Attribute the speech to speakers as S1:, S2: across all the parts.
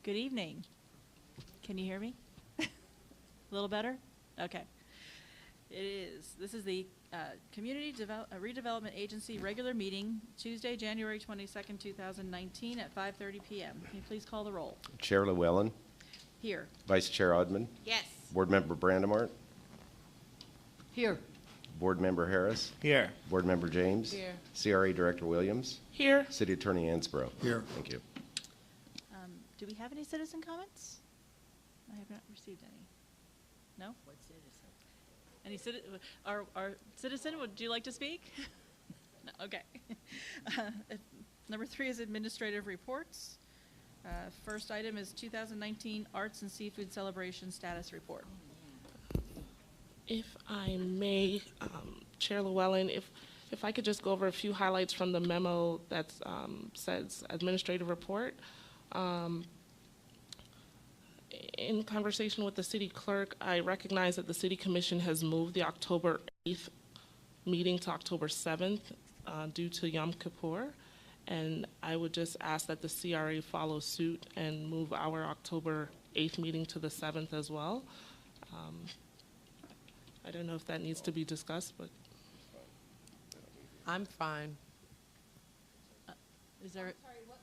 S1: Good evening. Can you hear me? A little better? Okay. This is the Community Redevelopment Agency regular meeting, Tuesday, January 22nd, 2019 at 5:30 p.m. Can you please call the roll?
S2: Chair Llewellyn.
S1: Here.
S2: Vice Chair Odman.
S3: Yes.
S2: Board Member Brandemart.
S3: Here.
S2: Board Member Harris.
S4: Here.
S2: Board Member James.
S3: Here.
S2: CRA Director Williams.
S4: Here.
S2: City Attorney Ansbro.
S4: Here.
S2: Thank you.
S1: Do we have any citizen comments? I have not received any. No?
S3: What citizen?
S1: Any our citizen, would you like to speak? No, okay. Number 3 is administrative reports. First item is 2019 Arts and Seafood Celebration Status Report.
S5: If I may, Chair Llewellyn, if I could just go over a few highlights from the memo that says administrative report. In conversation with the city clerk, I recognize that the city commission has moved the October 8th meeting to October 7th due to Yom Kippur. And I would just ask that the CRA follow suit and move our October 8th meeting to the 7th as well. I don't know if that needs to be discussed, but.
S3: I'm fine.
S1: Is there?
S3: Sorry, what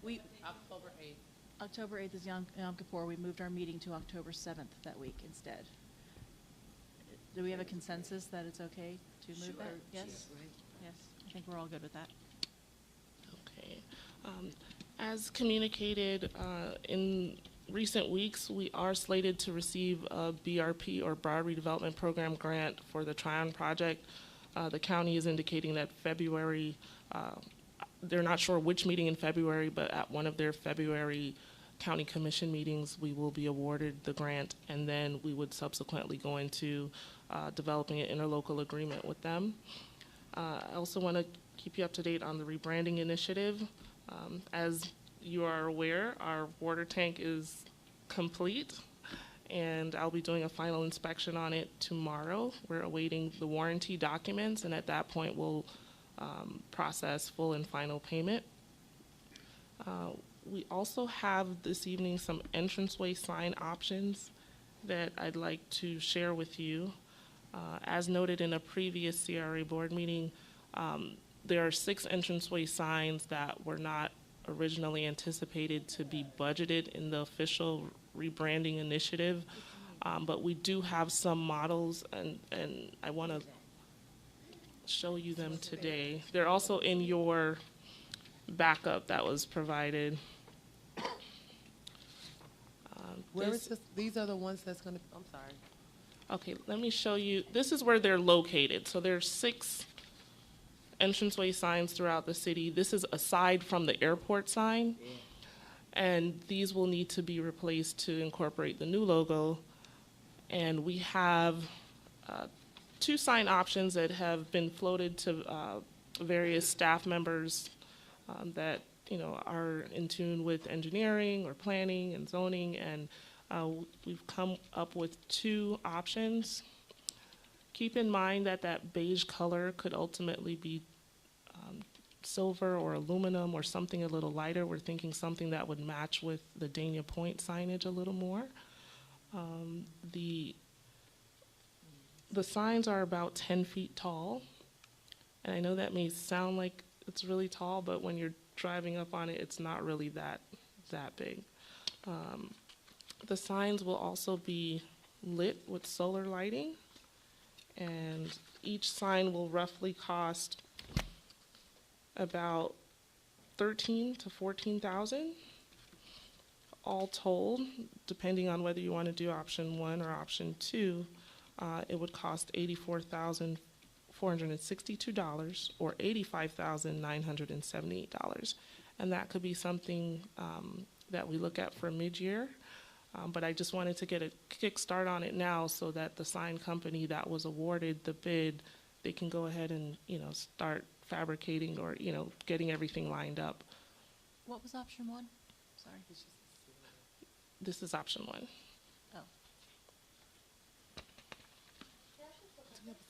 S1: we
S3: October 8th.
S1: October 8th is Yom Kippur. We moved our meeting to October 7th that week instead. Do we have a consensus that it's okay to move that? Yes? Yes. I think we're all good with that.
S5: Okay. As communicated in recent weeks, we are slated to receive a BRP or Broad Redevelopment Program grant for the Tryon project. The county is indicating that February, they're not sure which meeting in February, but at one of their February county commission meetings, we will be awarded the grant, and then we would subsequently go into developing an interlocal agreement with them. I also want to keep you up to date on the rebranding initiative. As you are aware, our water tank is complete, and I'll be doing a final inspection on it tomorrow. We're awaiting the warranty documents, and at that point, we'll process full and final payment. We also have this evening some entranceway sign options that I'd like to share with you. As noted in a previous CRA board meeting, there are 6 entranceway signs that were not originally anticipated to be budgeted in the official rebranding initiative, but we do have some models, and I want to show you them today. They're also in your backup that was provided.
S3: Where is this? These are the ones that's going to, I'm sorry.
S5: Okay, let me show you. This is where they're located. So there's 6 entranceway signs throughout the city. This is aside from the airport sign. Yeah. And these will need to be replaced to incorporate the new logo. And we have 2 sign options that have been floated to various staff members that are in tune with engineering or planning and zoning, and we've come up with 2 options. Keep in mind that that beige color could ultimately be silver or aluminum or something a little lighter. We're thinking something that would match with the Dania Point signage a little more. The signs are about 10 feet tall, and I know that may sound like it's really tall, but when you're driving up on it, it's not really that big. The signs will also be lit with solar lighting, and each sign will roughly cost about $13,000 to $14,000, all told. Depending on whether you want to do option 1 or option 2, it would cost $84,462 or $85,978, and that could be something that we look at for mid-year. But I just wanted to get a kick start on it now so that the sign company that was awarded the bid, they can go ahead and start fabricating or getting everything lined up.
S1: What was option 1? Sorry.
S5: This is option 1.
S1: Oh.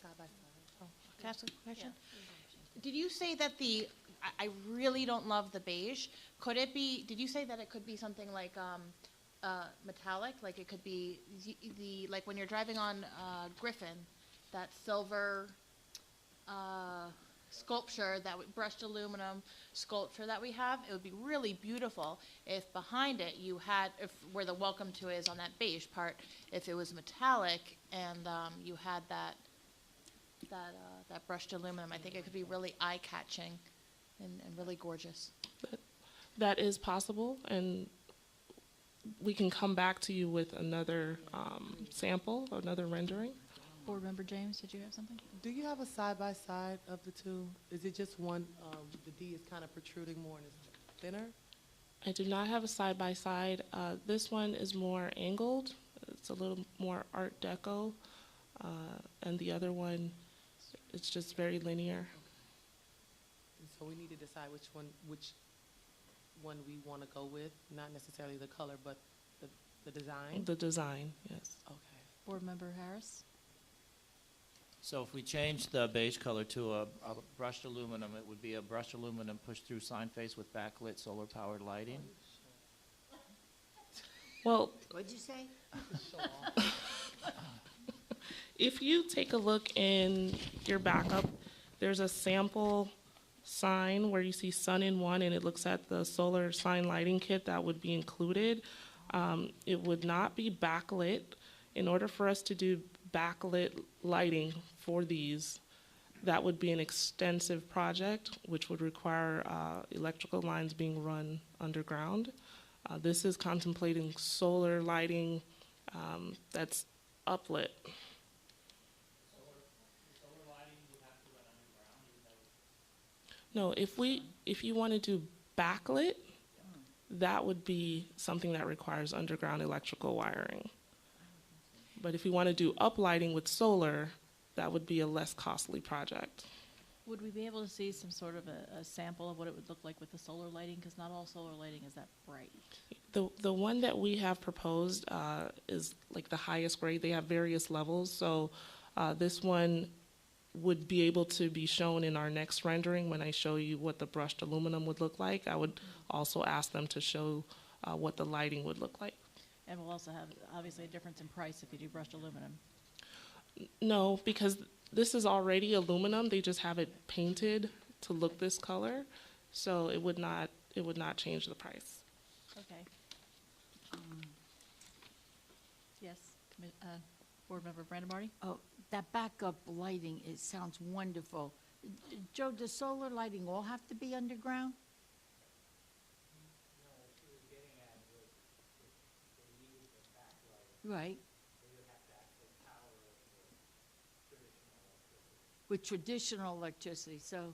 S3: Side by side.
S1: Can I ask a question?
S3: Did you say that the
S4: I really don't love the beige. Could it be, did you say that it could be something like metallic? Like it could be like when you're driving on Griffin, that silver sculpture, brushed aluminum sculpture that we have, it would be really beautiful if behind it you had, if where the welcome to is on that beige part, if it was metallic and you had that brushed aluminum. I think it could be really eye-catching and really gorgeous.
S5: That is possible, and we can come back to you with another sample, another rendering.
S1: Board Member James, did you have something?
S3: Do you have a side-by-side of the two? Is it just one, the D is kind of protruding more and it's thinner?
S5: I do not have a side-by-side. This one is more angled. It's a little more Art Deco, and the other one, it's just very linear.
S3: And so we need to decide which one we want to go with, not necessarily the color, but the design?
S5: The design, yes.
S3: Okay.
S1: Board Member Harris?
S6: So if we change the beige color to a brushed aluminum, it would be a brushed aluminum push-through sign face with backlit solar-powered lighting.
S5: Well,
S7: What'd you say?
S5: if you take a look in your backup, there's a sample sign where you see sun in one, and it looks at the solar sign lighting kit that would be included. It would not be backlit. In order for us to do backlit lighting for these, that would be an extensive project, which would require electrical lines being run underground. This is contemplating solar lighting that's uplit. No, if you want to do backlit, that would be something that requires underground electrical wiring. But if you want to do uplighting with solar, that would be a less costly project.
S1: Would we be able to see some sort of a sample of what it would look like with the solar lighting? Because not all solar lighting is that bright.
S5: The one that we have proposed is like the highest grade. They have various levels. So this one would be able to be shown in our next rendering when I show you what the brushed aluminum would look like. I would also ask them to show what the lighting would look like.
S1: And we'll also have, obviously, a difference in price if you do brushed aluminum.
S5: No, because this is already aluminum. They just have it painted to look this color, so it would not change the price.
S1: Okay. Yes, Board Member Brandon Marty?
S7: Oh, that backup lighting, it sounds wonderful. Joe, does solar lighting all have to be underground? Right. With traditional electricity, so,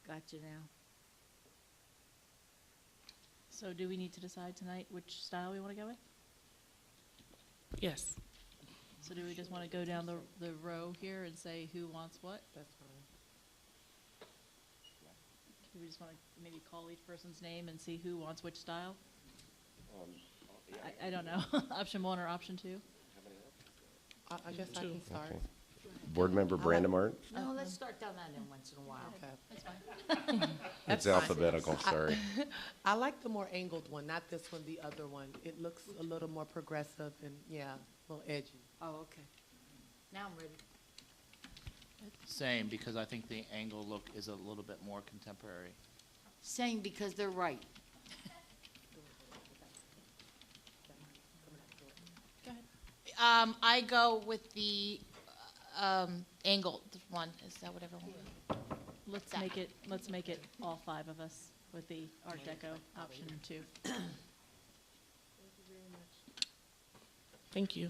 S7: gotcha now.
S1: So do we need to decide tonight which style we want to go with?
S5: Yes.
S1: So do we just want to go down the row here and say who wants what?
S3: That's fine.
S1: Do we just want to maybe call each person's name and see who wants which style? I don't know. Option one or option two?
S3: I guess I can start.
S2: Okay. Board Member Brandemart?
S7: No, let's start down that end once in a while.
S3: Okay.
S1: That's fine.
S2: It's
S3: That's fine.
S2: alphabetical, sorry.
S3: I like the more angled one, not this one, the other one. It looks a little more progressive and, yeah, a little edgy.
S7: Oh, okay. Now I'm ready.
S6: Same, because I think the angle look is a little bit more contemporary.
S7: Same because they're right.
S1: Go ahead.
S4: I go with the angled one. Is that what everyone?
S1: Let's make it all five of us with the Art Deco option two.
S5: Thank you.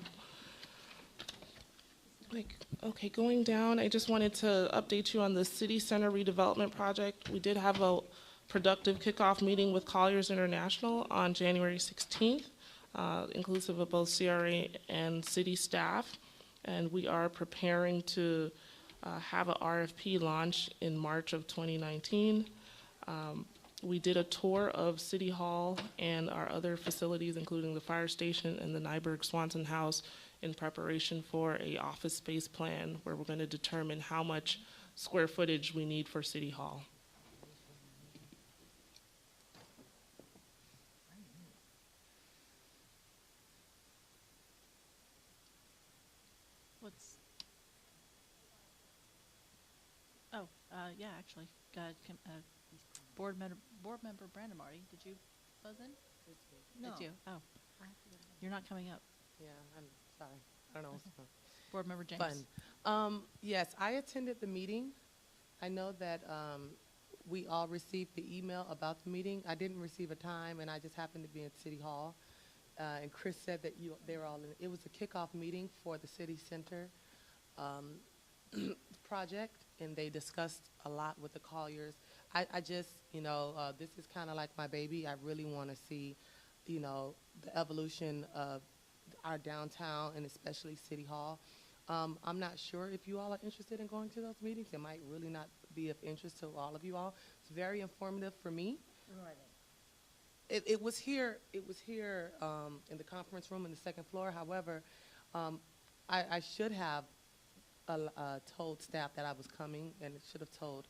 S5: Okay, going down, I just wanted to update you on the City Center redevelopment project. We did have a productive kickoff meeting with Colliers International on January 16th, inclusive of both CRA and city staff. And we are preparing to have a RFP launch in March of 2019. We did a tour of City Hall and our other facilities, including the fire station and the Nyberg Swanson House, in preparation for a office space plan where we're going to determine how much square footage we need for City Hall.
S1: Yeah, actually, board member Brandon Marty, did you buzz in?
S7: No.
S1: It's you. Oh, you're not coming up.
S3: Yeah, I'm sorry. I don't know what's going
S1: Board member James.
S3: Fun. Yes, I attended the meeting. I know that we all received the email about the meeting. I didn't receive a time, and I just happened to be at City Hall. And Chris said that they were all in. It was a kickoff meeting for the city center project, and they discussed a lot with the Colliers. I just, this is kind of like my baby. I really want to see, the evolution of our downtown and especially City Hall. I'm not sure if you all are interested in going to those meetings. It might really not be of interest to all of you all. It's very informative for me. It was here in the conference room in the second floor. However, I should have told staff that I was coming, and it should have told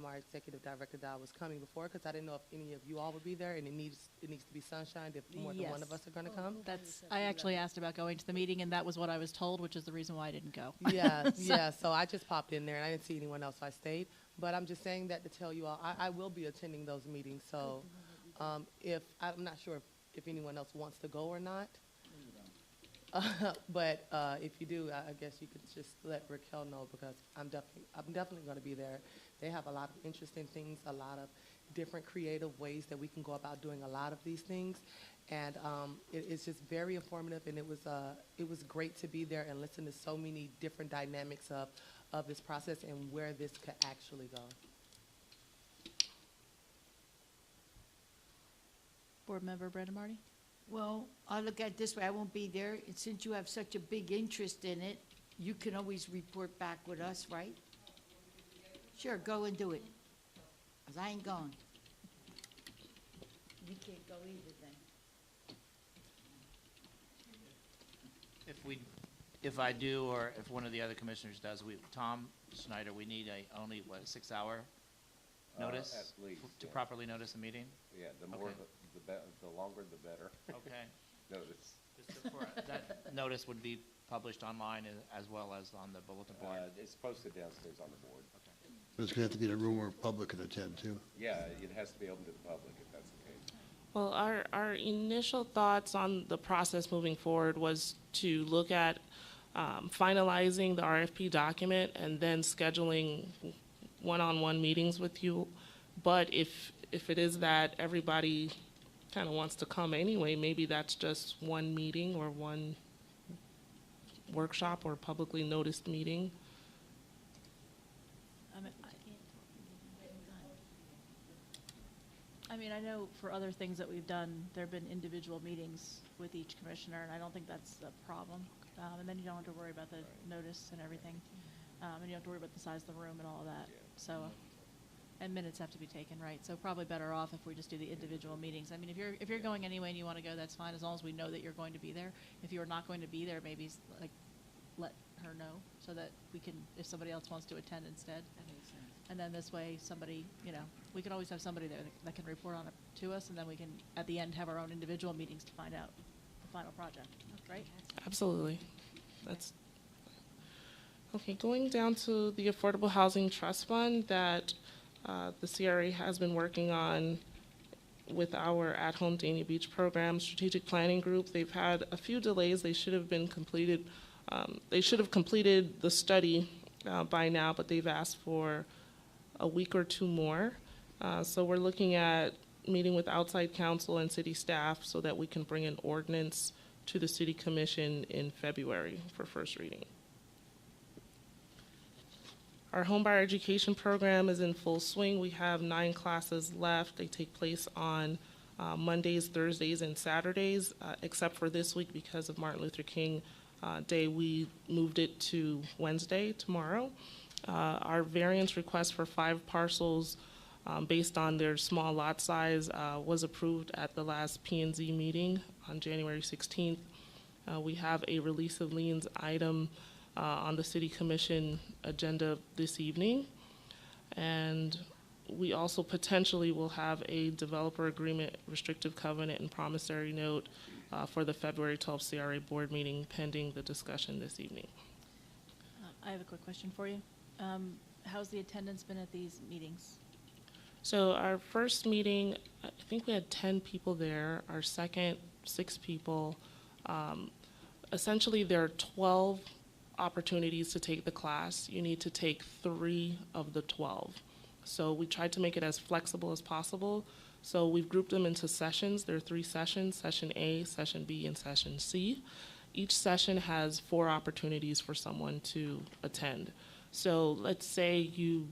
S3: our executive director that I was coming before, because I didn't know if any of you all would be there, and it needs to be sunshined if more than one of us are going to come.
S1: I actually asked about going to the meeting, and that was what I was told, which is the reason why I didn't go.
S3: Yeah, yeah. So I just popped in there, and I didn't see anyone else, so I stayed. But I'm just saying that to tell you all, I will be attending those meetings. So if I'm not sure if anyone else wants to go or not. But if you do, I guess you could just let Raquel know, because I'm definitely going to be there. They have a lot of interesting things, a lot of different creative ways that we can go about doing a lot of these things, and it's just very informative. And it was great to be there and listen to so many different dynamics of this process and where this could actually go.
S1: Board member Brandon Marty?
S7: Well, I look at it this way, I won't be there, and since you have such a big interest in it, you can always report back with us, right? Sure, go and do it, 'cause I ain't going. You can't go either then.
S6: If I do, or if one of the other commissioners does, Tom Snyder, we need only, 6-hour notice?
S2: At least,
S6: To
S2: yeah.
S6: properly notice a meeting?
S2: Yeah, the more,
S6: Okay.
S2: the longer the better.
S6: Okay.
S2: Notice.
S6: That notice would be published online as well as on the bulletin board?
S2: It's posted downstairs on the board.
S8: But it's going to have to be in a room where public can attend too.
S2: Yeah, it has to be open to the public if that's the case.
S5: Well, our initial thoughts on the process moving forward was to look at finalizing the RFP document and then scheduling one-on-one meetings with you. But if it is that everybody kind of wants to come anyway, maybe that's just one meeting or one workshop or publicly noticed meeting.
S1: I mean, I know for other things that we've done, there have been individual meetings with each commissioner, and I don't think that's a problem. And then you don't have to worry about the notice and everything. And you don't have to worry about the size of the room and all of that. So, and minutes have to be taken, right? So probably better off if we just do the individual meetings. I mean, if you're going anyway and you want to go, that's fine, as long as we know that you're going to be there. If you're not going to be there, maybe let her know so that we can, if somebody else wants to attend instead. And then this way, somebody, we can always have somebody there that can report on it to us, and then we can, at the end, have our own individual meetings to find out the final project, right?
S5: Absolutely. That's okay. Going down to the Affordable Housing Trust Fund that the CRA has been working on with our at-home Dania Beach program strategic planning group. They've had a few delays. They should have been completed. They should have completed the study by now, but they've asked for a week or two more. So we're looking at meeting with outside counsel and city staff so that we can bring an ordinance to the city commission in February for first reading. Our homebuyer education program is in full swing. We have 9 classes left. They take place on Mondays, Thursdays, and Saturdays, except for this week because of Martin Luther King Day. We moved it to Wednesday, tomorrow. Our variance request for 5 parcels based on their small lot size was approved at the last P&Z meeting on January 16th. We have a release of liens item on the City Commission agenda this evening. And we also potentially will have a developer agreement, restrictive covenant, and promissory note for the February 12th CRA board meeting pending the discussion this evening.
S1: I have a quick question for you. how's the attendance been at these meetings?
S5: So our first meeting, I think we had 10 people there. Our second, 6 people. Essentially, there are 12 opportunities to take the class. You need to take 3 of the 12. So we tried to make it as flexible as possible. So we've grouped them into sessions. There are 3 sessions, session A, session B, and session C. Each session has 4 opportunities for someone to attend. So let's say you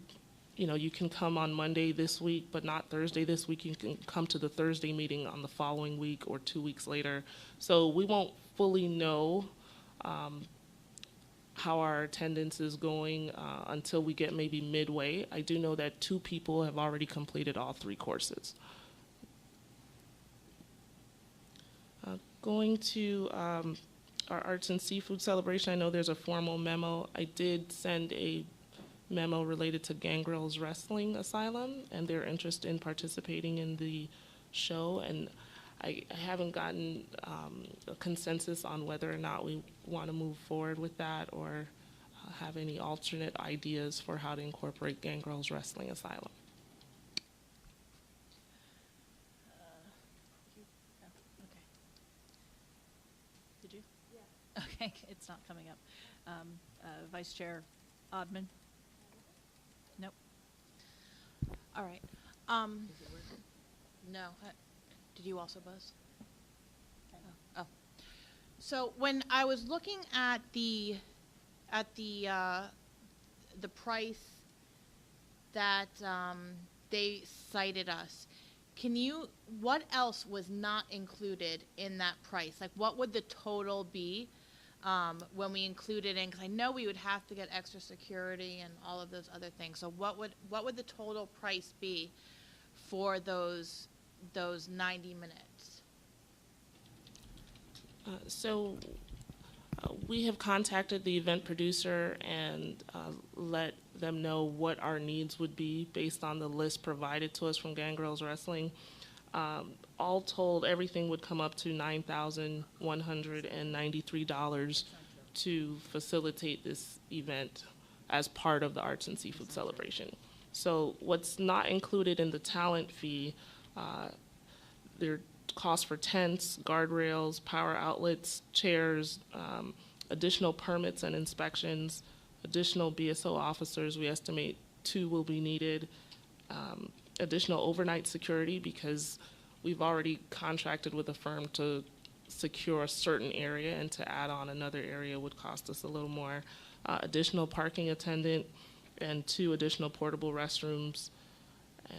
S5: can come on Monday this week, but not Thursday this week. You can come to the Thursday meeting on the following week or 2 weeks later. So we won't fully know how our attendance is going until we get maybe midway. I do know that 2 people have already completed all 3 courses. Going to our Arts and Seafood celebration, I know there's a formal memo. I did send a memo related to Gangrel's Wrestling Asylum and their interest in participating in the show, and I haven't gotten a consensus on whether or not we want to move forward with that or have any alternate ideas for how to incorporate Gangrel's Wrestling Asylum.
S1: Okay. Did you? Yeah. Okay, it's not coming up. Vice Chair Odman? Nope.
S4: All right. No. Did you also buzz? Oh. So when I was looking at the price that they cited us, what else was not included in that price? Like, what would the total be when we included in? Because I know we would have to get extra security and all of those other things. So what would the total price be for those 90 minutes?
S5: We have contacted the event producer and let them know what our needs would be based on the list provided to us from Gangrel's Wrestling. All told, everything would come up to $9,193 to facilitate this event as part of the Arts and Seafood celebration. So what's not included in the talent fee, there are costs for tents, guardrails, power outlets, chairs, additional permits and inspections, additional BSO officers. We estimate 2 will be needed, additional overnight security because we've already contracted with a firm to secure a certain area, and to add on another area would cost us a little more. Additional parking attendant and 2 additional portable restrooms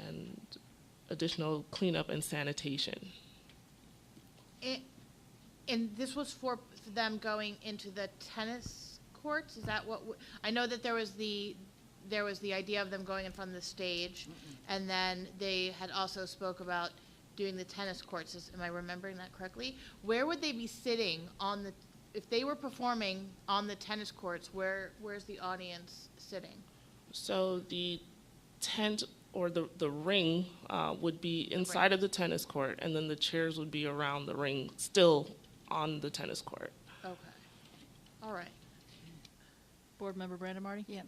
S5: and additional cleanup and sanitation.
S4: And this was for them going into the tennis courts? Is that what, I know that there was the idea of them going in front of the stage, and then they had also spoke about doing the tennis courts. Am I remembering that correctly? Where would they be sitting if they were performing on the tennis courts, where's the audience sitting?
S5: So the tent or the ring would be inside of the tennis court, and then the chairs would be around the ring, still on the tennis court.
S4: Okay. All right.
S1: Board Member Brandon Marty?
S7: Yeah.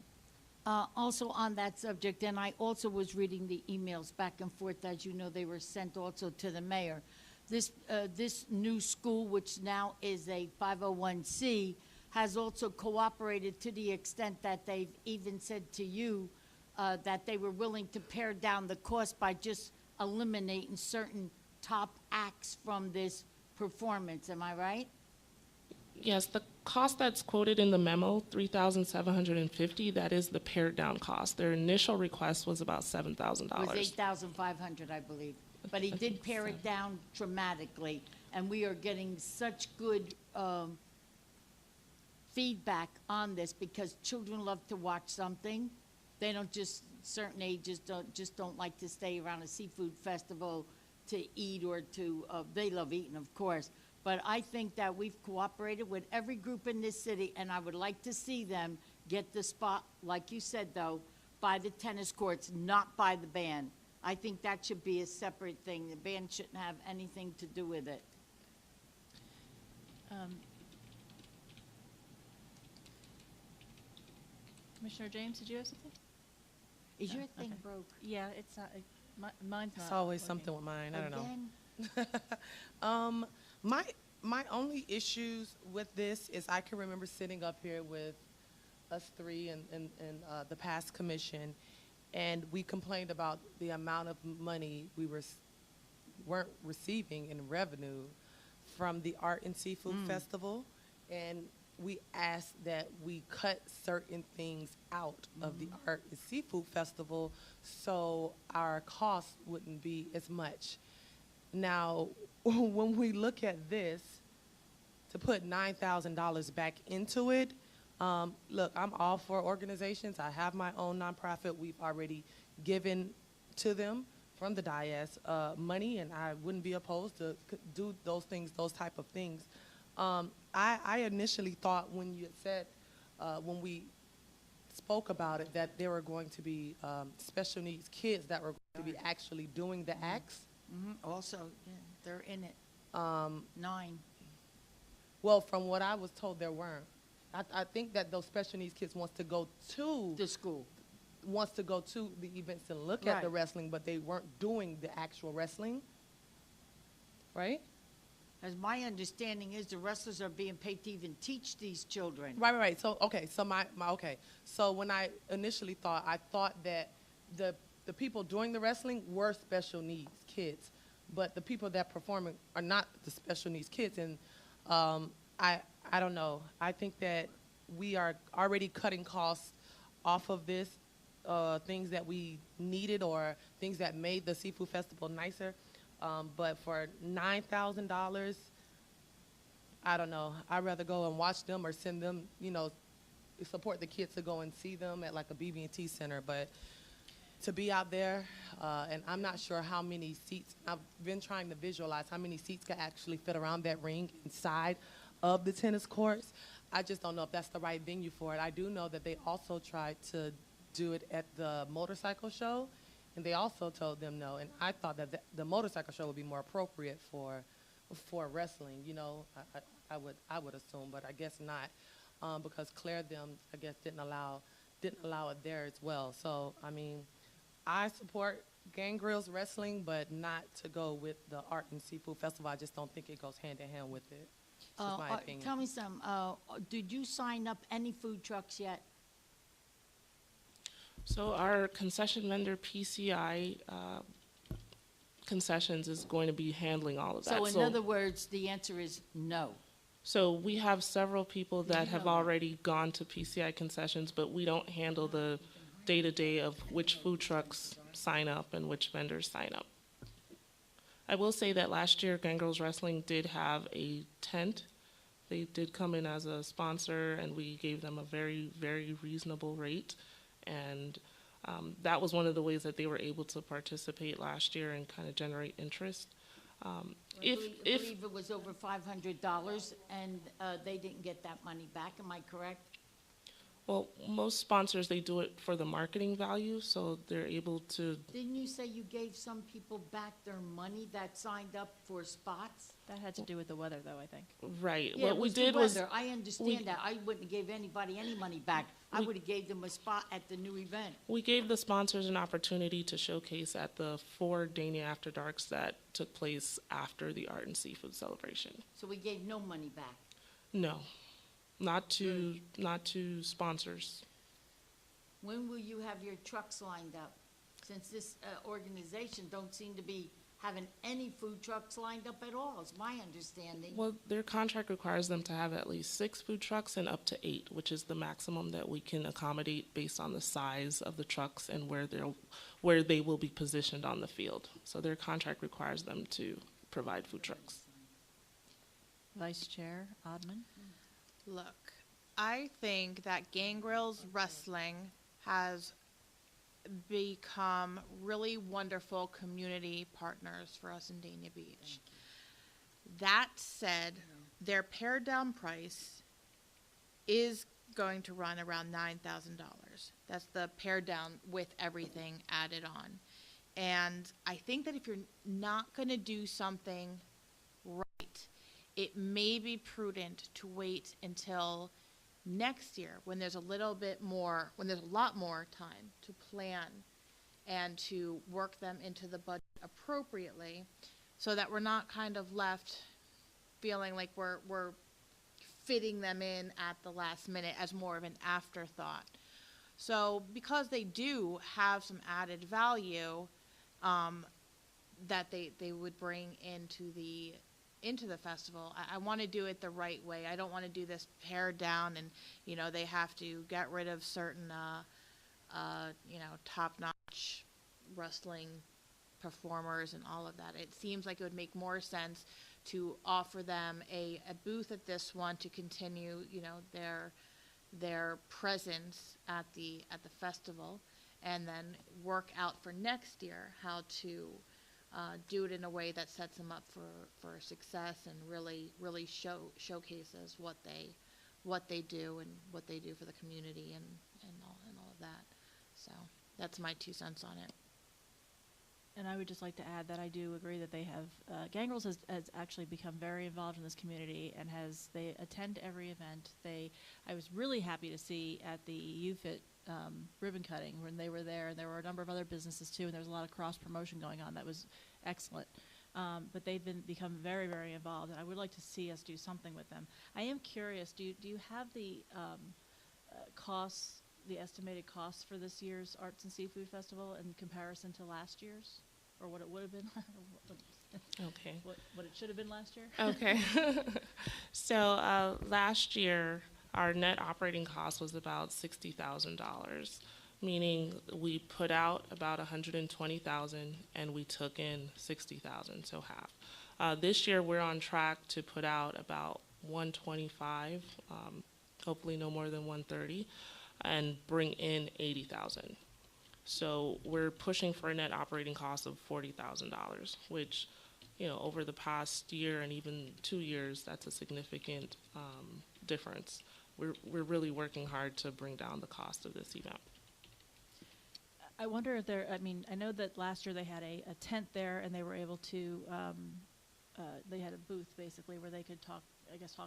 S7: Also on that subject, and I also was reading the emails back and forth, as you know, they were sent also to the mayor. This new school, which now is a 501c, has also cooperated to the extent that they've even said to you that they were willing to pare down the cost by just eliminating certain top acts from this performance. Am I right?
S5: Yes, the cost that's quoted in the memo, $3,750, that is the pared down cost. Their initial request was about $7,000.
S7: It was 8,500, I believe. But he did pare it down dramatically, and we are getting such good feedback on this because children love to watch something. They don't certain ages don't like to stay around a seafood festival to eat or to, they love eating, of course. But I think that we've cooperated with every group in this city, and I would like to see them get the spot, like you said, though, by the tennis courts, not by the band. I think that should be a separate thing. The band shouldn't have anything to do with it.
S1: Commissioner James, did you have something?
S7: Is your thing
S1: Okay.
S7: broke?
S1: Yeah, it's not, mine's not.
S3: It's always
S1: working.
S3: something with mine, I don't know.
S7: Again?
S3: My only issues with this is I can remember sitting up here with us three and the past commission, and we complained about the amount of money we weren't receiving in revenue from the Art and Seafood Festival, and we asked that we cut certain things out of the Art and Seafood Festival so our costs wouldn't be as much. Now, when we look at this, to put $9,000 back into it, look, I'm all for organizations. I have my own nonprofit. We've already given to them from the dais money, and I wouldn't be opposed to do those things, those type of things. I initially thought when you had said, when we spoke about it, that there were going to be special needs kids that were going to be actually doing the acts.
S7: Also, yeah, they're in it. 9.
S3: Well, from what I was told, there weren't. I think that those special needs kids wants to go to
S7: The school.
S3: the events and look at the
S7: Right.
S3: wrestling, but they weren't doing the actual wrestling, right?
S7: As my understanding is, the wrestlers are being paid to even teach these children.
S3: Right. So, okay, so so when I initially thought, I thought that the people doing the wrestling were special needs kids, but the people that performing are not the special needs kids. And I don't know. I think that we are already cutting costs off of this, things that we needed or things that made the seafood festival nicer. But for $9,000, I don't know. I'd rather go and watch them or send them, support the kids to go and see them at like a BB&T center. But to be out there, and I'm not sure how many seats, I've been trying to visualize how many seats could actually fit around that ring inside of the tennis courts. I just don't know if that's the right venue for it. I do know that they also tried to do it at the motorcycle show, and they also told them no. And I thought that the motorcycle show would be more appropriate for wrestling. I would assume, but I guess not, because Claire them I guess didn't allow it there as well. So I mean, I support Gangrel's wrestling, but not to go with the Art and Seafood Festival. I just don't think it goes hand in hand with it. It's just my opinion.
S7: Tell me something. Did you sign up any food trucks yet?
S5: So our concession vendor, PCI Concessions, is going to be handling all of that.
S7: So in other words, the answer is no.
S5: So we have several people that
S7: You
S5: have
S7: know that.
S5: already gone to PCI Concessions, but we don't handle the day-to-day of which food trucks sign up and which vendors sign up. I will say that last year, Gangrel's Wrestling did have a tent. They did come in as a sponsor, and we gave them a very, very reasonable rate. And that was one of the ways that they were able to participate last year and kind of generate interest.
S7: I
S5: If
S7: believe it was over $500, and they didn't get that money back. Am I correct?
S5: Well, most sponsors, they do it for the marketing value, so they're able to.
S7: Didn't you say you gave some people back their money that signed up for spots?
S1: That had to do with the weather, though, I think.
S5: Right.
S7: Yeah,
S5: What
S7: it
S5: we
S7: was the
S5: did was
S7: weather. I understand
S5: we-
S7: that. I wouldn't have gave anybody any money back. I would have gave them a spot at the new event.
S5: we gave the sponsors an opportunity to showcase at the 4 Dania After Darks that took place after the Art and Seafood celebration.
S7: So we gave no money back.
S5: No, not to sponsors.
S7: When will you have your trucks lined up? Since this organization don't seem to be having any food trucks lined up at all, is my understanding.
S5: Well, their contract requires them to have at least 6 food trucks and up to 8, which is the maximum that we can accommodate based on the size of the trucks and where they will be positioned on the field. So their contract requires them to provide food trucks.
S1: Vice Chair Odman?
S4: Look, I think that Gangrel's Wrestling has become really wonderful community partners for us in Dania Beach. That said, their pared down price is going to run around $9,000. That's the pared down with everything added on. And I think that if you're not going to do something right, it may be prudent to wait until next year, when there's a little bit more, when there's a lot more time to plan and to work them into the budget appropriately, so that we're not kind of left feeling like we're fitting them in at the last minute as more of an afterthought. So because they do have some added value that they would bring into the festival, I want to do it the right way. I don't want to do this pared down and, you know, they have to get rid of certain, you know, top-notch wrestling performers and all of that. It seems like it would make more sense to offer them a booth at this one to continue, you know, their presence at the festival, and then work out for next year how to do it in a way that sets them up for success and really showcases what they do and what they do for the community and all of that. So that's my 2 cents on it.
S1: And I would just like to add that I do agree that they have, Gangrels has actually become very involved in this community and they attend every event. I was really happy to see at the UFIT ribbon cutting when they were there, and there were a number of other businesses too, and there was a lot of cross promotion going on. That was excellent. But they've become very, very involved, and I would like to see us do something with them. I am curious, do you have the costs, the estimated costs for this year's Arts and Seafood Festival in comparison to last year's, or what it would have been,
S5: Okay.
S1: what it should have been last year?
S5: Okay. So last year, our net operating cost was about $60,000, meaning we put out about $120,000 and we took in $60,000, so half. This year, we're on track to put out about $125,000, hopefully no more than $130,000, and bring in $80,000. So we're pushing for a net operating cost of $40,000, which, you know, over the past year and even 2 years, that's a significant difference. We're really working hard to bring down the cost of this event.
S1: I wonder if I know that last year they had a tent there, and they were able to, they had a booth basically where they could talk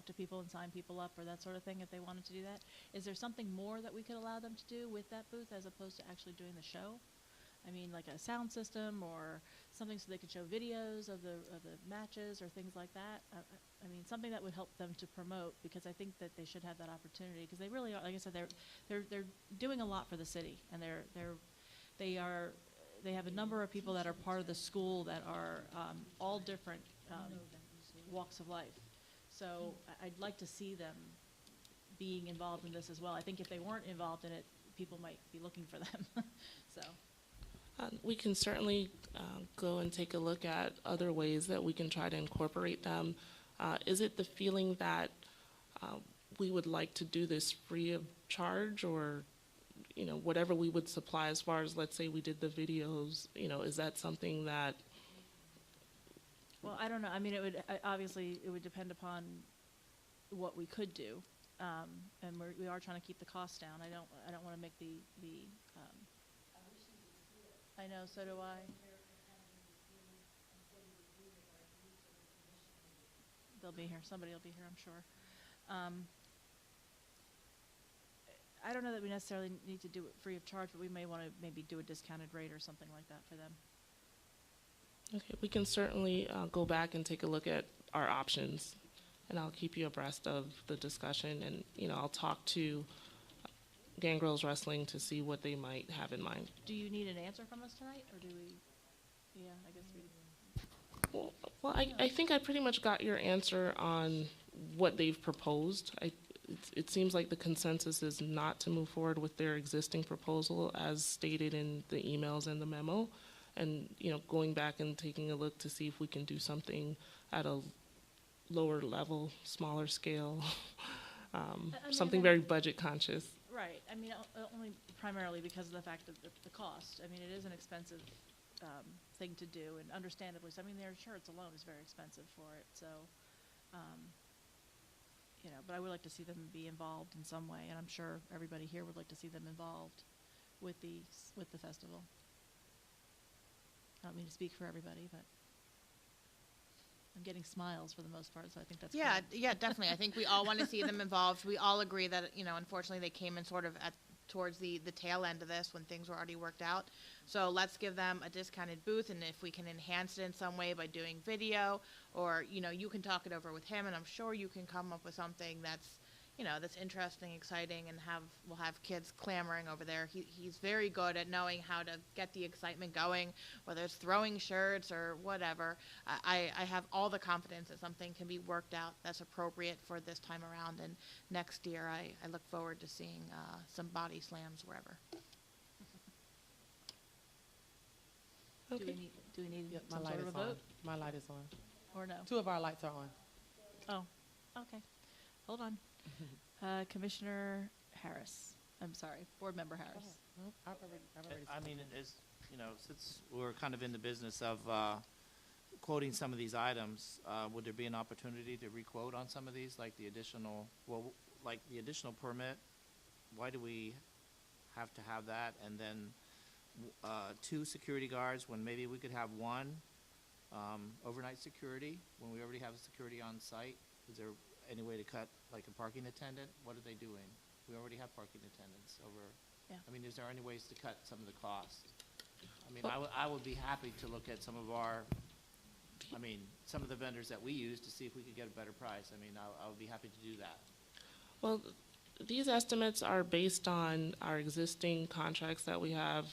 S1: to people and sign people up or that sort of thing if they wanted to do that. Is there something more that we could allow them to do with that booth as opposed to actually doing the show? I mean, like a sound system or something so they could show videos of the matches or things like that. I mean, something that would help them to promote, because I think that they should have that opportunity, because they really are, like I said, they're doing a lot for the city, and they have a number of people that are part of the school that are all different walks of life. So I'd like to see them being involved in this as well. I think if they weren't involved in it, people might be looking for them. So.
S5: We can certainly go and take a look at other ways that we can try to incorporate them. Is it the feeling that we would like to do this free of charge, or, you know, whatever we would supply as far as, let's say we did the videos, you know, is that something that?
S1: Well, I don't know. I mean, obviously it would depend upon what we could do, and we are trying to keep the costs down. I don't want to make the. I know, so do I. They'll be here. Somebody will be here, I'm sure. I don't know that we necessarily need to do it free of charge, but we may want to maybe do a discounted rate or something like that for them.
S5: Okay, we can certainly go back and take a look at our options, and I'll keep you abreast of the discussion, and, you know, I'll talk to Gangrels Wrestling to see what they might have in mind.
S1: Do you need an answer from us tonight, or do we? Yeah, I guess we.
S5: Well, I think I pretty much got your answer on what they've proposed. It seems like the consensus is not to move forward with their existing proposal as stated in the emails and the memo, and, you know, going back and taking a look to see if we can do something at a lower level, smaller scale, something very budget conscious.
S1: Right. I mean, only primarily because of the fact of the cost. I mean, it is an expensive thing to do, and understandably so. I mean, their shirts alone is very expensive for it. So, you know, but I would like to see them be involved in some way, and I'm sure everybody here would like to see them involved with the festival. I don't mean to speak for everybody, but. I'm getting smiles for the most part, so I think that's
S4: Yeah,
S1: great.
S4: yeah, definitely. I think we all want to see them involved. We all agree that, you know, unfortunately they came in sort of towards the tail end of this when things were already worked out. So let's give them a discounted booth, and if we can enhance it in some way by doing video, or, you know, you can talk it over with him, and I'm sure you can come up with something that's, you know, that's interesting, exciting, and we'll have kids clamoring over there. He's very good at knowing how to get the excitement going, whether it's throwing shirts or whatever. I have all the confidence that something can be worked out that's appropriate for this time around, and next year I look forward to seeing some body slams wherever.
S1: Do we need
S3: Yep, my
S1: some
S3: light
S1: sort of
S3: is
S1: a
S3: on.
S1: vote,
S3: My light is on.
S1: or no?
S3: 2 of our lights are on.
S1: Oh, okay. Hold on. Commissioner Harris. I'm sorry, Board Member Harris.
S3: No, I've already
S6: I mean, as, you know, since we're kind of in the business of quoting some of these items, would there be an opportunity to requote on some of these, like the additional, well, like the additional permit? Why do we have to have that? And then 2 security guards when maybe we could have 1 overnight security when we already have security on site? Is there any way to cut, like a parking attendant? What are they doing? We already have parking attendants over.
S1: Yeah.
S6: I mean, is there any ways to cut some of the cost? I mean, I would be happy to look at some of some of the vendors that we use to see if we could get a better price. I mean, I would be happy to do that.
S5: Well, these estimates are based on our existing contracts that we have.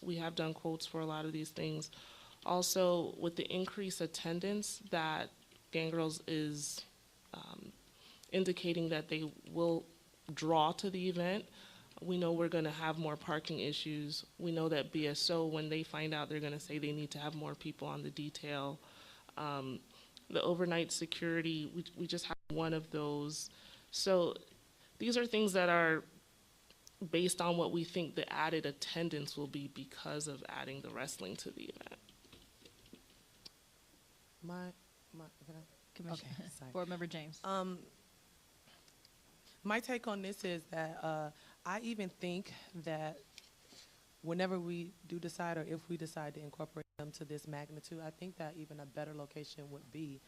S5: We have done quotes for a lot of these things. Also, with the increased attendance that Gangrels is indicating that they will draw to the event, we know we're going to have more parking issues. We know that BSO, when they find out, they're going to say they need to have more people on the detail. The overnight security, we just have 1 of those. So these are things that are based on what we think the added attendance will be because of adding the wrestling to the event.
S3: can I?
S1: Commissioner,
S3: Okay, sorry.
S1: Board Member James.
S3: My take on this is that I even think that whenever we do decide, or if we decide to incorporate them to this magnitude, I think that even a better location would be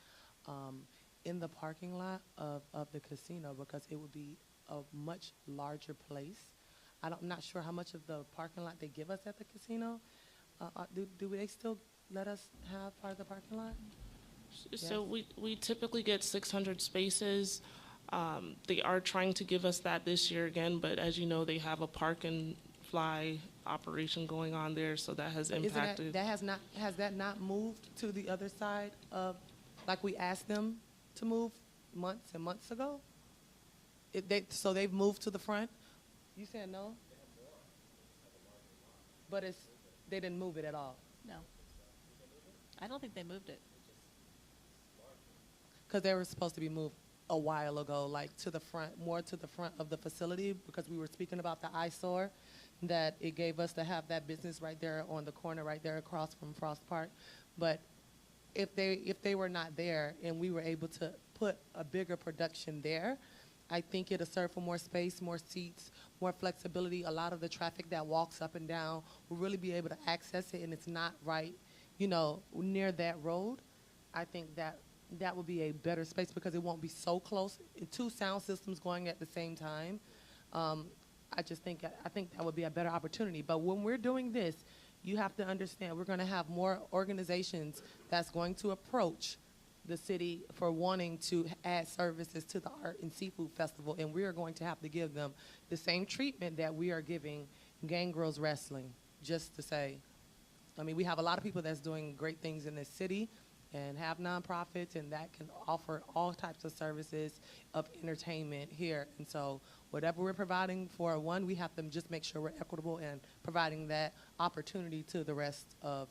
S3: in the parking lot of the casino, because it would be a much larger place. I'm not sure how much of the parking lot they give us at the casino. Do they still let us have part of the parking lot?
S5: So we typically get 600 spaces. They are trying to give us that this year again, but as you know, they have a park and fly operation going on there, so that has impacted.
S3: Has that not moved to the other side of, like we asked them to move months and months ago? So they've moved to the front? You said no? But they didn't move it at all?
S1: No. I don't think they moved it.
S3: Because they were supposed to be moved a while ago, like to the front, more to the front of the facility, because we were speaking about the eyesore that it gave us to have that business right there on the corner, right there across from Frost Park. But if they were not there and we were able to put a bigger production there, I think it'll serve for more space, more seats, more flexibility. A lot of the traffic that walks up and down will really be able to access it, and it's not right, near that road. I think that would be a better space because it won't be so close. 2 sound systems going at the same time. I think that would be a better opportunity. But when we're doing this, you have to understand we're going to have more organizations that's going to approach the city for wanting to add services to the Art and Seafood Festival, and we are going to have to give them the same treatment that we are giving Gangrels Wrestling. Just to say, we have a lot of people that's doing great things in this city and have nonprofits, and that can offer all types of services of entertainment here. And so whatever we're providing for one, we have to just make sure we're equitable and providing that opportunity to the rest of,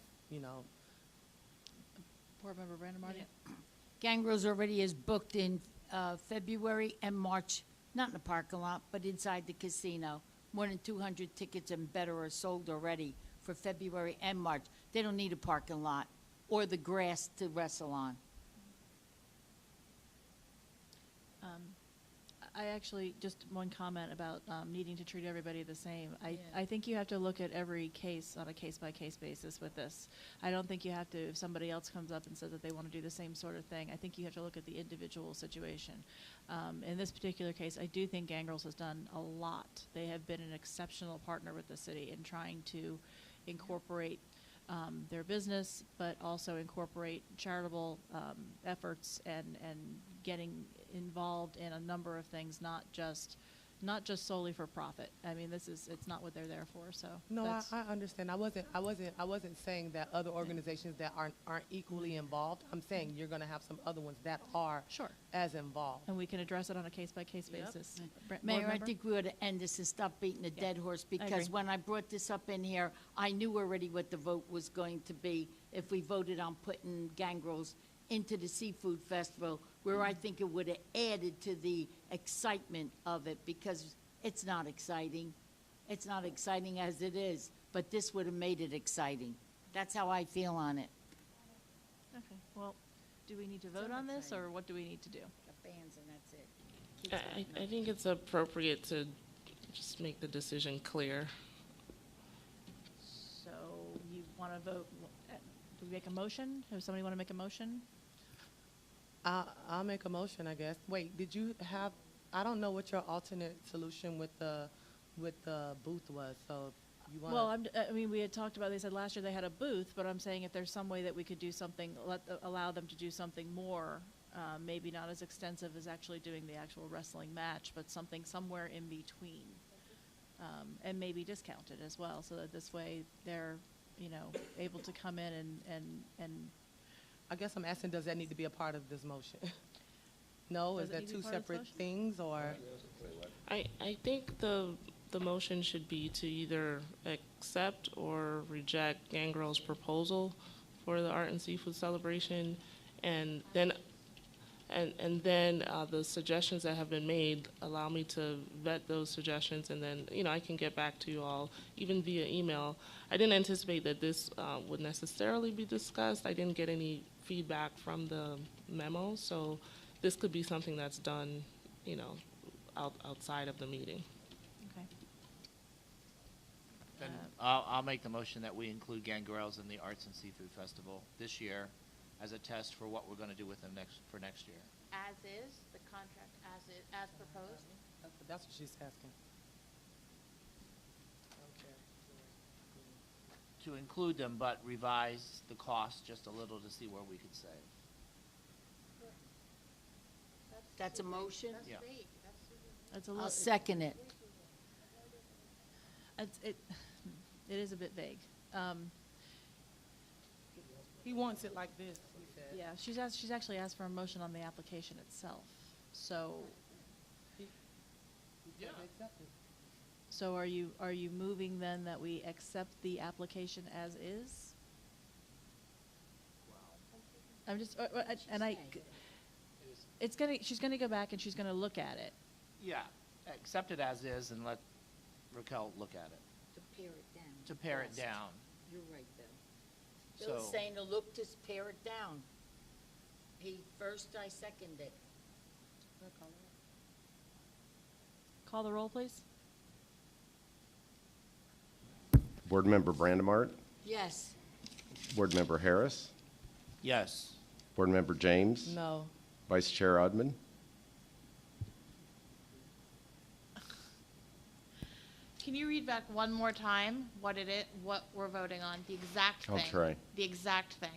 S1: Board Member Brandon Martin.
S7: Gangrels already is booked in February and March, not in the parking lot, but inside the casino. More than 200 tickets and better are sold already for February and March. They don't need a parking lot or the grass to wrestle on.
S1: I actually, just one comment about needing to treat everybody the same.
S7: Yeah.
S1: I think you have to look at every case on a case-by-case basis with this. I don't think you have to, if somebody else comes up and says that they want to do the same sort of thing, I think you have to look at the individual situation. In this particular case, I do think Gangrels has done a lot. They have been an exceptional partner with the city in trying to incorporate their business, but also incorporate charitable efforts and getting involved in a number of things, not just solely for profit. I mean, it's not what they're there for. So
S3: No,
S1: that's,
S3: I understand. I wasn't saying that other organizations that aren't equally involved. I'm saying you're going to have some other ones that are
S1: sure,
S3: as involved.
S1: and we can address it on a case-by-case
S7: Yep.
S1: basis.
S7: Mayor, I
S1: Member?
S7: think we ought to end this and stop beating a dead horse, because
S1: agree.
S7: when I brought this up in here, I knew already what the vote was going to be if we voted on putting Gangrels into the Seafood Festival, where I think it would have added to the excitement of it, because it's not exciting. It's not exciting as it is, but this would have made it exciting. That's how I feel on it.
S1: Okay, well, do we need to vote on this, or what do we need to do?
S7: The bands and that's it.
S5: I think it's appropriate to just make the decision clear.
S1: So you want to vote, do we make a motion? Does somebody want to make a motion?
S3: I'll make a motion, I guess. Wait, did you have, I don't know what your alternate solution with the booth was, so you want
S1: Well, I mean, we had talked about, they said last year they had a booth, but I'm saying if there's some way that we could do something, allow them to do something more, maybe not as extensive as actually doing the actual wrestling match, but something somewhere in between. And maybe discounted as well, so that this way they're, able to come in and
S3: I guess I'm asking, does that need to be a part of this motion? No,
S1: Does
S3: is
S1: it
S3: that
S1: need to be
S3: two
S1: part of this
S3: separate
S1: motion?
S3: things, or?
S5: I think the motion should be to either accept or reject Gangrel's proposal for the Art and Seafood Celebration, and then the suggestions that have been made, allow me to vet those suggestions, and then, I can get back to you all, even via email. I didn't anticipate that this would necessarily be discussed. I didn't get any feedback from the memo, so this could be something that's done, outside of the meeting.
S1: okay.
S6: Then I'll make the motion that we include Gangrels in the Arts and Seafood Festival this year as a test for what we're going to do with them next year.
S4: As is, the contract as proposed?
S3: That's what she's asking.
S6: To include them, but revise the cost just a little to see where we could save.
S7: That's a motion?
S6: Yeah.
S1: It's a
S7: I'll
S1: little,
S7: second it.
S1: it is a bit vague.
S3: He wants it like this, he said.
S1: Yeah, she's actually asked for a motion on the application itself. So,
S6: Yeah.
S1: so are you moving then that we accept the application as is? I'm just, she's gonna go back and she's gonna look at it.
S6: Yeah, accept it as is and let Raquel look at it,
S7: To pare it down.
S6: to pare it down.
S7: You're right, Bill. Bill's
S6: So,
S7: saying to look to pare it down. I seconded.
S1: Call the roll, please.
S2: Board Member Brandemart,
S7: Yes.
S2: Board Member Harris,
S6: yes.
S2: Board Member James,
S3: No.
S2: Vice Chair Udman,
S4: Can you read back one more time what we're voting on, the exact thing?
S2: I'll try.
S4: The exact thing.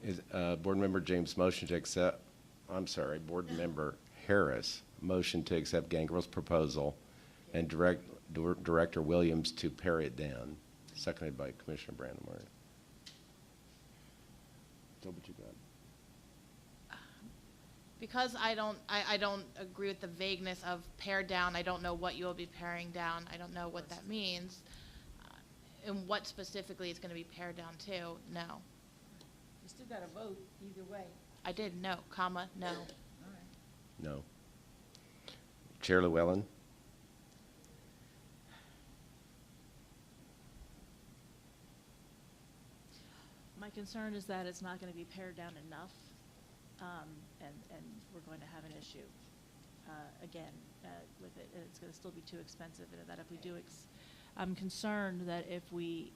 S2: Is Board Member James' motion to accept, Board Member Harris, motion to accept Gangrel's proposal, and Director Williams to pare it down, seconded by Commissioner Brandemart. So what you got?
S4: Because I don't agree with the vagueness of pare down, I don't know what you will be paring down, I don't know what that means, and what specifically is gonna be pared down to, no.
S7: You still got to vote either way.
S4: I did no, comma, no.
S2: No. Chair Llewellyn,
S1: My concern is that it's not gonna be pared down enough, and we're going to have an issue. Again, with it, and it's gonna still be too expensive, and that if we do, I'm concerned that if we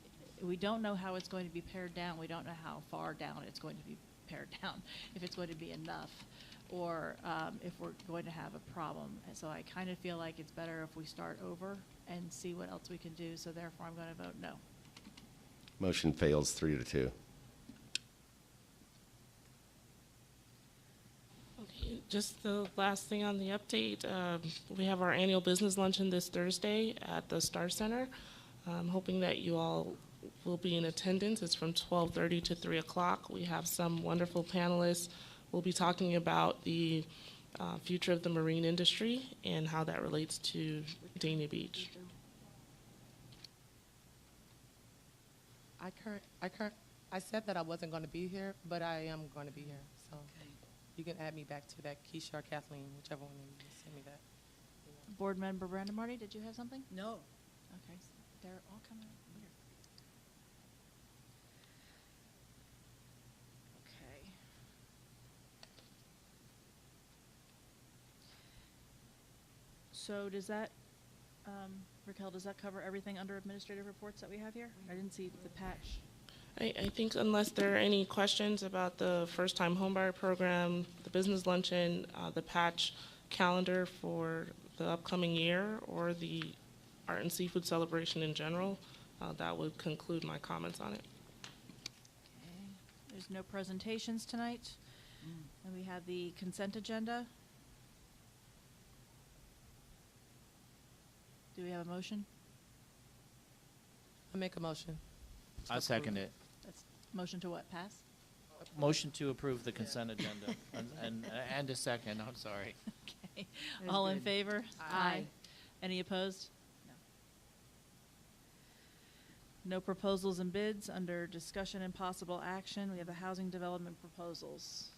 S1: don't know how it's going to be pared down, we don't know how far down it's going to be pared down, if it's going to be enough, or if we're going to have a problem. And so I kind of feel like it's better if we start over and see what else we can do, so therefore I'm gonna vote no.
S2: Motion fails 3-2.
S5: Okay, just the last thing on the update, we have our annual business luncheon this Thursday at the Star Center. I'm hoping that you all will be in attendance. It's from 12:30 to 3 o'clock. We have some wonderful panelists. We'll be talking about the future of the marine industry and how that relates to Dania Beach.
S3: I said that I wasn't going to be here, but I am going to be here. So you can add me back to that, Keisha or Kathleen, whichever one you send me that.
S1: Board Member Brandon Marty, did you have something?
S7: No.
S1: Okay, so they're all coming here. Okay. So does that, Raquel, does that cover everything under administrative reports that we have here? I didn't see the patch.
S5: I think unless there are any questions about the first-time homebuyer program, the business luncheon, the patch calendar for the upcoming year, or the art and seafood celebration in general, that would conclude my comments on it.
S1: Okay. There's no presentations tonight. And we have the consent agenda. Do we have a motion?
S3: I make a motion.
S6: I second it.
S1: That's motion to what, pass?
S6: Motion to approve the consent agenda, and a second, I'm sorry.
S1: Okay.
S7: That's
S1: All in
S7: good.
S1: favor?
S7: Aye.
S1: Any opposed? No. No proposals and bids. Under discussion and possible action, we have the housing development proposals.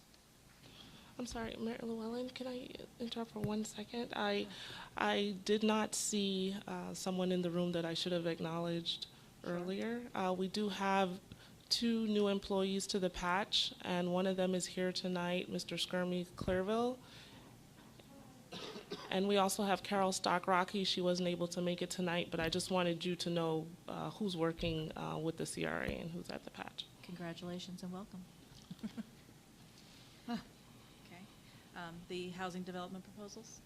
S5: I'm sorry, Mayor Llewellyn, can I interrupt for 1 second? I did not see someone in the room that I should have acknowledged earlier. We do have 2 new employees to the patch, and one of them is here tonight, Mr. Skirmy Clearville. And we also have Carol Stockrocky. She wasn't able to make it tonight, but I just wanted you to know who's working with the CRA and who's at the patch.
S1: Congratulations and welcome. Okay. The housing development proposals?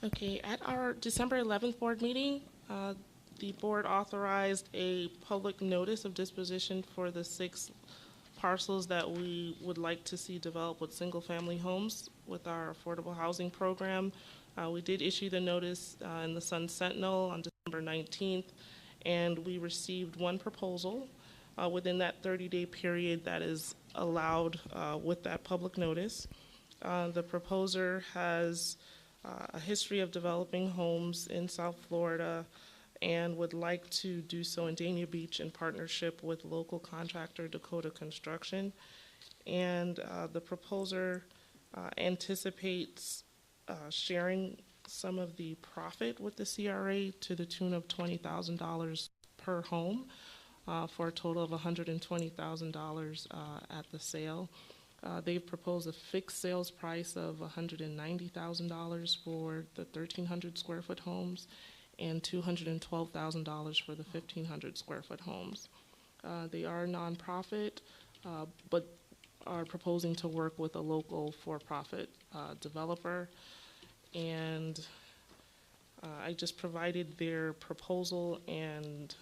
S5: Okay, at our December 11th board meeting, the board authorized a public notice of disposition for the 6 parcels that we would like to see developed with single-family homes with our affordable housing program. We did issue the notice in the Sun Sentinel on December 19th, and we received 1 proposal within that 30-day period that is allowed with that public notice. The proposer has a history of developing homes in South Florida and would like to do so in Dania Beach in partnership with local contractor Dakota Construction. And the proposer anticipates sharing some of the profit with the CRA to the tune of $20,000 per home for a total of $120,000 at the sale. They've proposed a fixed sales price of $190,000 for the 1,300 square foot homes and $212,000 for the 1,500 square foot homes. They are a nonprofit, but are proposing to work with a local for-profit developer. And I just provided their proposal and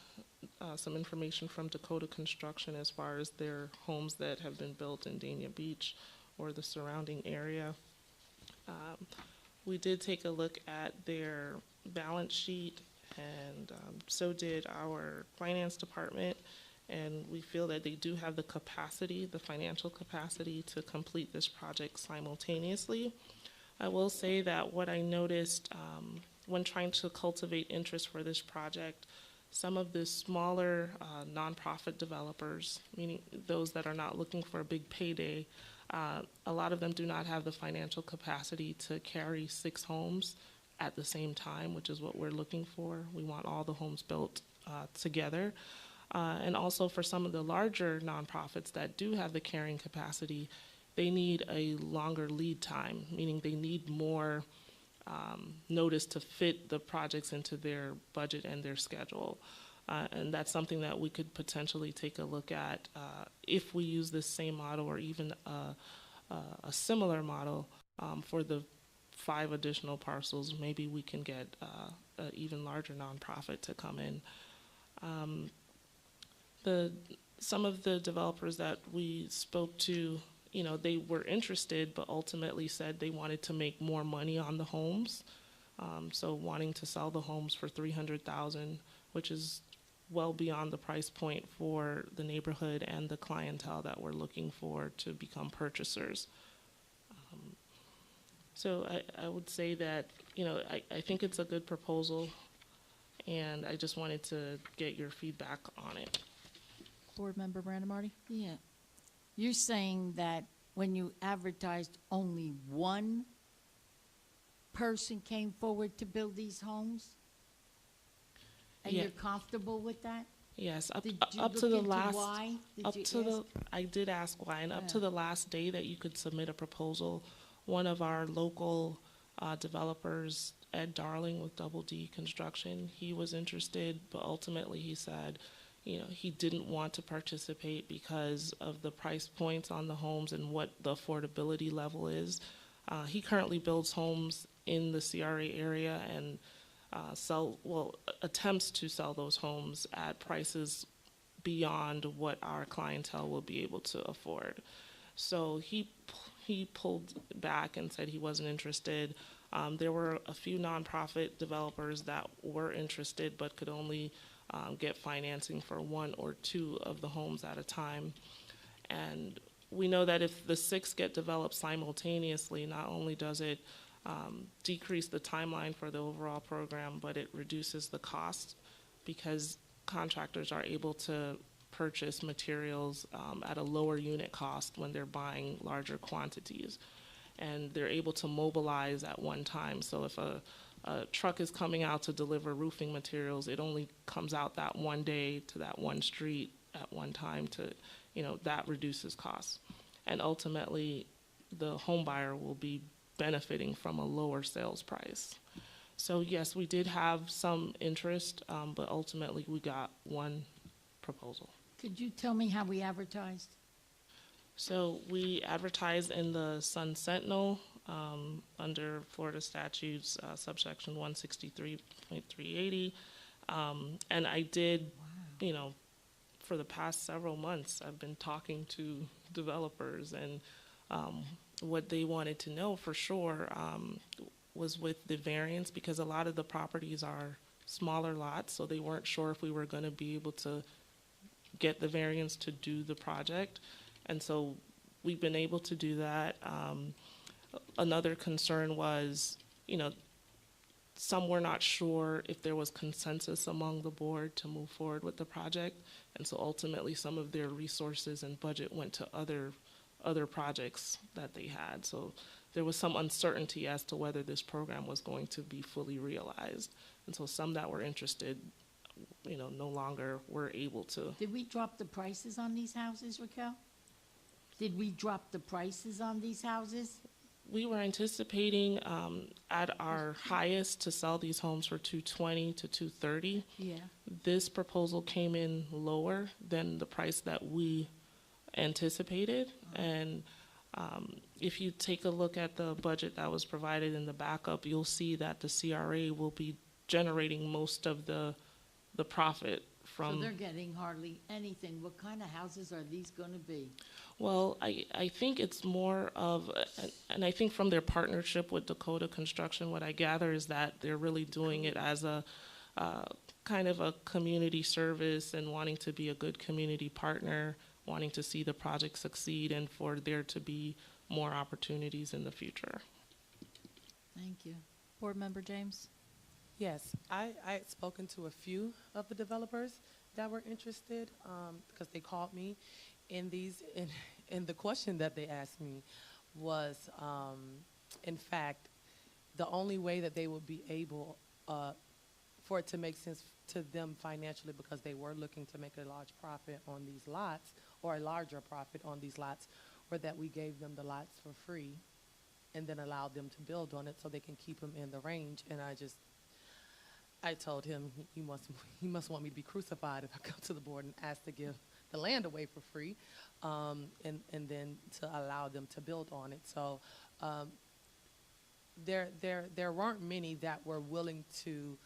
S5: some information from Dakota Construction as far as their homes that have been built in Dania Beach or the surrounding area. We did take a look at their balance sheet, and so did our finance department, and we feel that they do have the capacity, the financial capacity, to complete this project simultaneously. I will say that what I noticed when trying to cultivate interest for this project, some of the smaller nonprofit developers, meaning those that are not looking for a big payday, a lot of them do not have the financial capacity to carry 6 homes at the same time, which is what we're looking for. We want all the homes built together. And also for some of the larger nonprofits that do have the carrying capacity, they need a longer lead time, meaning they need more notice to fit the projects into their budget and their schedule. And that's something that we could potentially take a look at if we use this same model or even a similar model for the 5 additional parcels. Maybe we can get an even larger nonprofit to come in. Some of the developers that we spoke to, you know, they were interested, but ultimately said they wanted to make more money on the homes. So wanting to sell the homes for $300,000, which is well beyond the price point for the neighborhood and the clientele that we're looking for to become purchasers. So I would say that, you know, I think it's a good proposal, and I just wanted to get your feedback on it.
S1: Board Member Brandon Marty?
S7: Yeah. You're saying that when you advertised, only one person came forward to build these homes? And
S5: Yeah.
S7: you're comfortable with that?
S5: Yes,
S7: Did you
S5: up
S7: look
S5: to the
S7: into
S5: last,
S7: why? Did
S5: up
S7: you
S5: to the,
S7: ask?
S5: I did ask why, and up to
S7: Yeah.
S5: the last day that you could submit a proposal, one of our local developers, Ed Darling with Double D Construction, he was interested, but ultimately he said, you know, he didn't want to participate because of the price points on the homes and what the affordability level is. He currently builds homes in the CRA area and attempts to sell those homes at prices beyond what our clientele will be able to afford. So he pulled back and said he wasn't interested. There were a few nonprofit developers that were interested but could only get financing for 1 or 2 of the homes at a time. And we know that if the 6 get developed simultaneously, not only does it decrease the timeline for the overall program, but it reduces the cost because contractors are able to purchase materials at a lower unit cost when they're buying larger quantities. And they're able to mobilize at one time. So if a truck is coming out to deliver roofing materials, it only comes out that one day to that one street at one time to, you know, that reduces costs. And ultimately, the home buyer will be benefiting from a lower sales price. So yes, we did have some interest, but ultimately we got one proposal.
S7: Could you tell me how we advertised?
S5: So we advertised in the Sun Sentinel under Florida statutes, subsection 163.380. And I did, you know, for the past several months, I've been talking to developers, and what they wanted to know for sure was with the variance, because a lot of the properties are smaller lots, so they weren't sure if we were going to be able to get the variance to do the project. And so we've been able to do that. Another concern was, you know, some were not sure if there was consensus among the board to move forward with the project. And so ultimately some of their resources and budget went to other projects that they had. So there was some uncertainty as to whether this program was going to be fully realized. And so some that were interested, you know, no longer were able to.
S7: Did we drop the prices on these houses, Raquel? Did we drop the prices on these houses?
S5: We were anticipating at our highest to sell these homes for $220,000 to $230,000.
S7: Yeah.
S5: This proposal came in lower than the price that we anticipated. And if you take a look at the budget that was provided in the backup, you'll see that the CRA will be generating most of the profit from.
S7: So they're getting hardly anything. What kind of houses are these going to be?
S5: Well, I think it's more of, and I think from their partnership with Dakota Construction, what I gather is that they're really doing it as a kind of a community service and wanting to be a good community partner, wanting to see the project succeed and for there to be more opportunities in the future.
S7: Thank you.
S1: Board Member James?
S3: Yes, I had spoken to a few of the developers that were interested because they called me. And the question that they asked me was, in fact, the only way that they would be able for it to make sense to them financially, because they were looking to make a large profit on these lots, or a larger profit on these lots, or that we gave them the lots for free and then allow them to build on it so they can keep them in the range. And I told him he must want me to be crucified if I come to the board and ask to give the land away for free, and then to allow them to build on it. So there weren't many that were willing to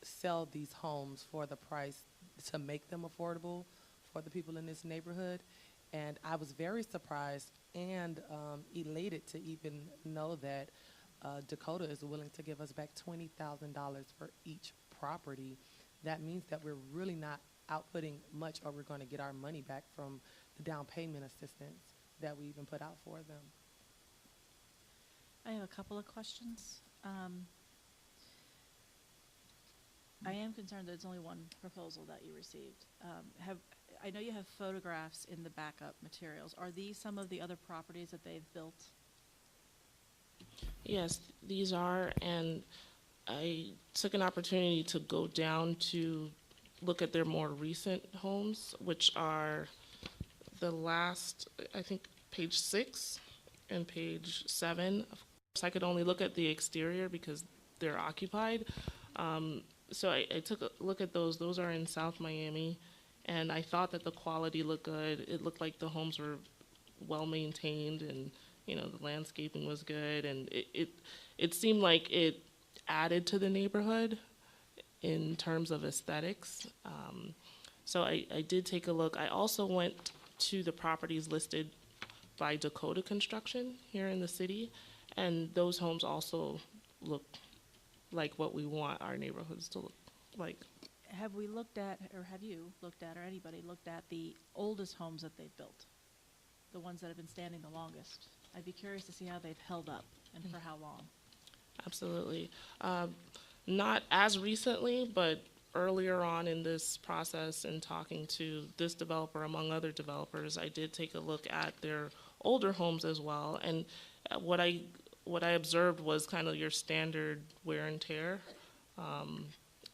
S3: sell these homes for the price to make them affordable for the people in this neighborhood. And I was very surprised and elated to even know that Dakota is willing to give us back $20,000 for each property. That means that we're really not outputting much, or we're going to get our money back from the down payment assistance that we even put out for them.
S1: I have a couple of questions. I am concerned that it's only one proposal that you received. I know you have photographs in the backup materials. Are these some of the other properties that they've built?
S5: Yes, these are, and I took an opportunity to go down to look at their more recent homes, which are the last, I think, page 6 and page 7. Of course, I could only look at the exterior because they're occupied. So I took a look at those. Those are in South Miami, and I thought that the quality looked good. It looked like the homes were well maintained, and the landscaping was good, and it seemed like it added to the neighborhood in terms of aesthetics. So I did take a look. I also went to the properties listed by Dakota Construction here in the city, and those homes also look like what we want our neighborhoods to look like.
S1: Have we looked at, or have you looked at, or anybody looked at the oldest homes that they've built? The ones that have been standing the longest? I'd be curious to see how they've held up and for how long.
S5: Absolutely. Not as recently, but earlier on in this process and talking to this developer, among other developers, I did take a look at their older homes as well. And what I observed was kind of your standard wear and tear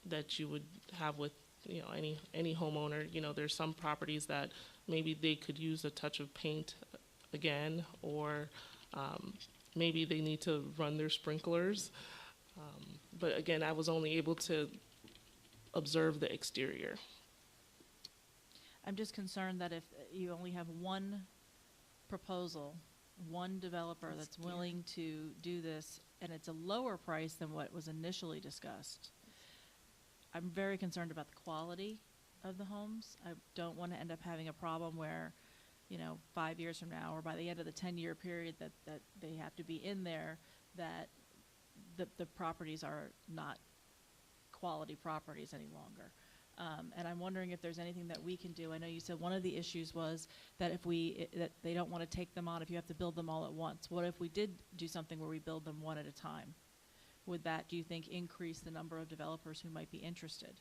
S5: that you would have with any homeowner. There's some properties that maybe they could use a touch of paint again, or maybe they need to run their sprinklers. But again, I was only able to observe the exterior.
S1: I'm just concerned that if you only have one proposal, one developer that's willing to do this, and it's a lower price than what was initially discussed, I'm very concerned about the quality of the homes. I don't want to end up having a problem where, 5 years from now, or by the end of the 10-year period that they have to be in there, that the properties are not quality properties any longer. And I'm wondering if there's anything that we can do. I know you said one of the issues was that that they don't want to take them on if you have to build them all at once. What if we did do something where we build them one at a time? Would that, do you think, increase the number of developers who might be interested?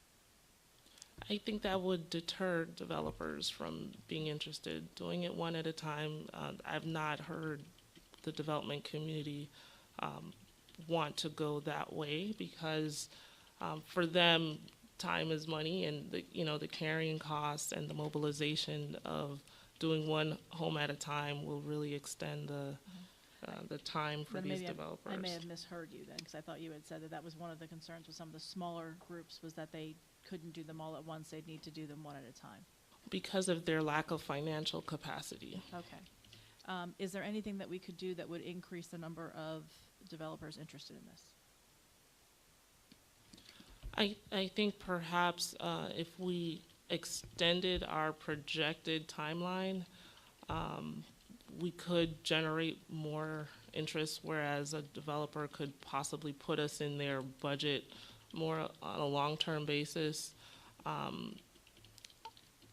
S5: I think that would deter developers from being interested. Doing it one at a time, I've not heard the development community want to go that way, because for them, time is money, and the carrying costs and the mobilization of doing one home at a time will really extend the time for
S1: Then
S5: these
S1: maybe
S5: developers.
S1: I may have misheard you then, because I thought you had said that was one of the concerns with some of the smaller groups, was that they couldn't do them all at once. They'd need to do them one at a time.
S5: Because of their lack of financial capacity.
S1: Okay. Is there anything that we could do that would increase the number of developers interested in this?
S5: I think perhaps if we extended our projected timeline, we could generate more interest, whereas a developer could possibly put us in their budget more on a long-term basis.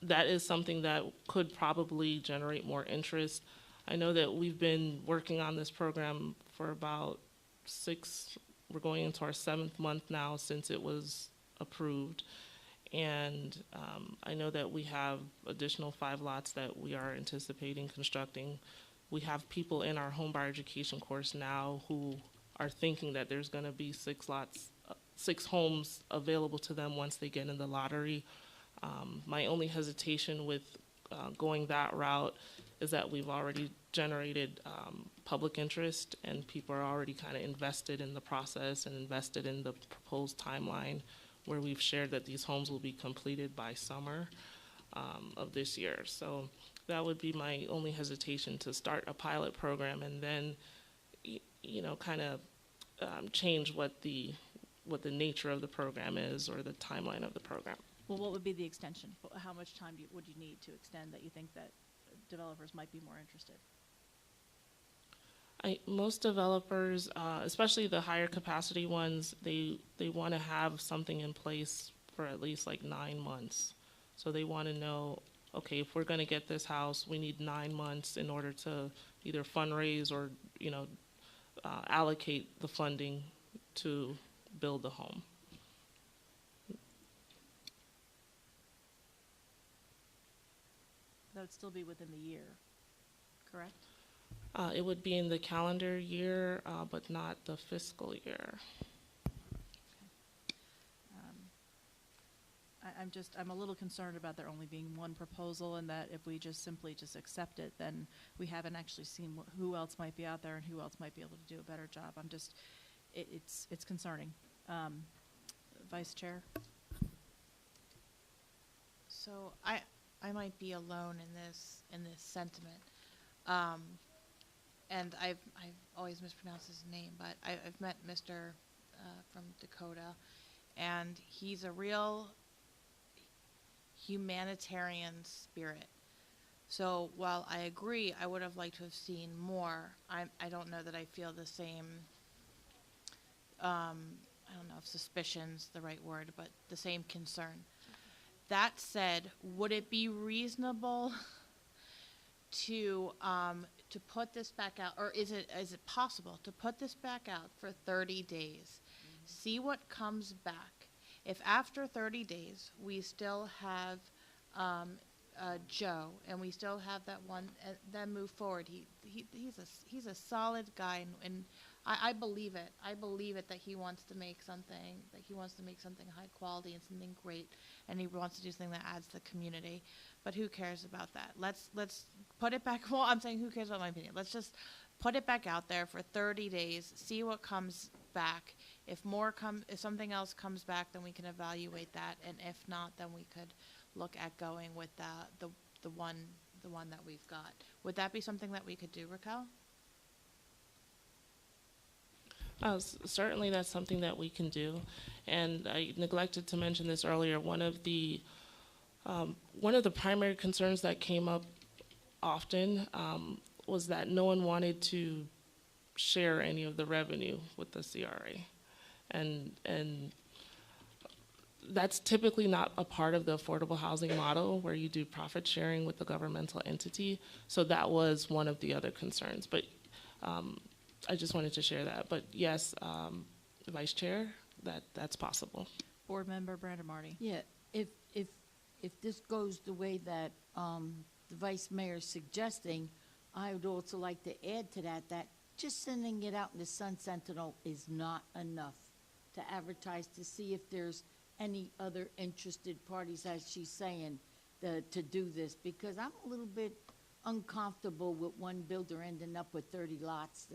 S5: That is something that could probably generate more interest. I know that we've been working on this program for about we're going into our 7th month now since it was approved. And I know that we have additional 5 lots that we are anticipating constructing. We have people in our home buyer education course now who are thinking that there's going to be 6 homes available to them once they get in the lottery. My only hesitation with going that route is that we've already generated public interest, and people are already kind of invested in the process and invested in the proposed timeline, where we've shared that these homes will be completed by summer of this year. So that would be my only hesitation, to start a pilot program and then, kind of change what the nature of the program is, or the timeline of the program.
S1: Well, what would be the extension? How much time would you need to extend that you think that developers might be more interested?
S5: Most developers, especially the higher capacity ones, they want to have something in place for at least like 9 months. So they want to know, okay, if we're going to get this house, we need 9 months in order to either fundraise or, allocate the funding to build the home.
S1: That would still be within the year, correct?
S5: It would be in the calendar year, but not the fiscal year.
S1: I'm a little concerned about there only being one proposal, and that if we just simply accept it, then we haven't actually seen who else might be out there and who else might be able to do a better job. It's concerning. Vice Chair?
S4: So I might be alone in this sentiment. And I've always mispronounced his name, but I've met Mr. From Dakota, and he's a real humanitarian spirit. So while I agree, I would have liked to have seen more. I don't know that I feel the same. I don't know if suspicion's the right word, but the same concern. That said, would it be reasonable to put this back out, or is it possible to put this back out for 30 days, see what comes back? If after 30 days we still have Joe, and we still have that one, then move forward. He's a solid guy, and I believe it. I believe it that he wants to make something, high quality and something great, and he wants to do something that adds to the community. But who cares about that? Let's put it back. Well, I'm saying, who cares about my opinion? Let's just put it back out there for 30 days, see what comes back. If something else comes back, then we can evaluate that, and if not, then we could look at going with the one that we've got. Would that be something that we could do, Raquel?
S5: Certainly that's something that we can do. And I neglected to mention this earlier. One of the primary concerns that came up often was that no one wanted to share any of the revenue with the CRA. And that's typically not a part of the affordable housing model, where you do profit sharing with the governmental entity. So that was one of the other concerns. But I just wanted to share that. But yes, Vice Chair, that's possible.
S1: Board Member Brandon Marty?
S7: Yeah, if this goes the way that the Vice Mayor is suggesting, I would also like to add to that just sending it out in the Sun Sentinel is not enough to advertise, to see if there's any other interested parties, as she's saying, to do this, because I'm a little bit uncomfortable with one builder ending up with 30 lots,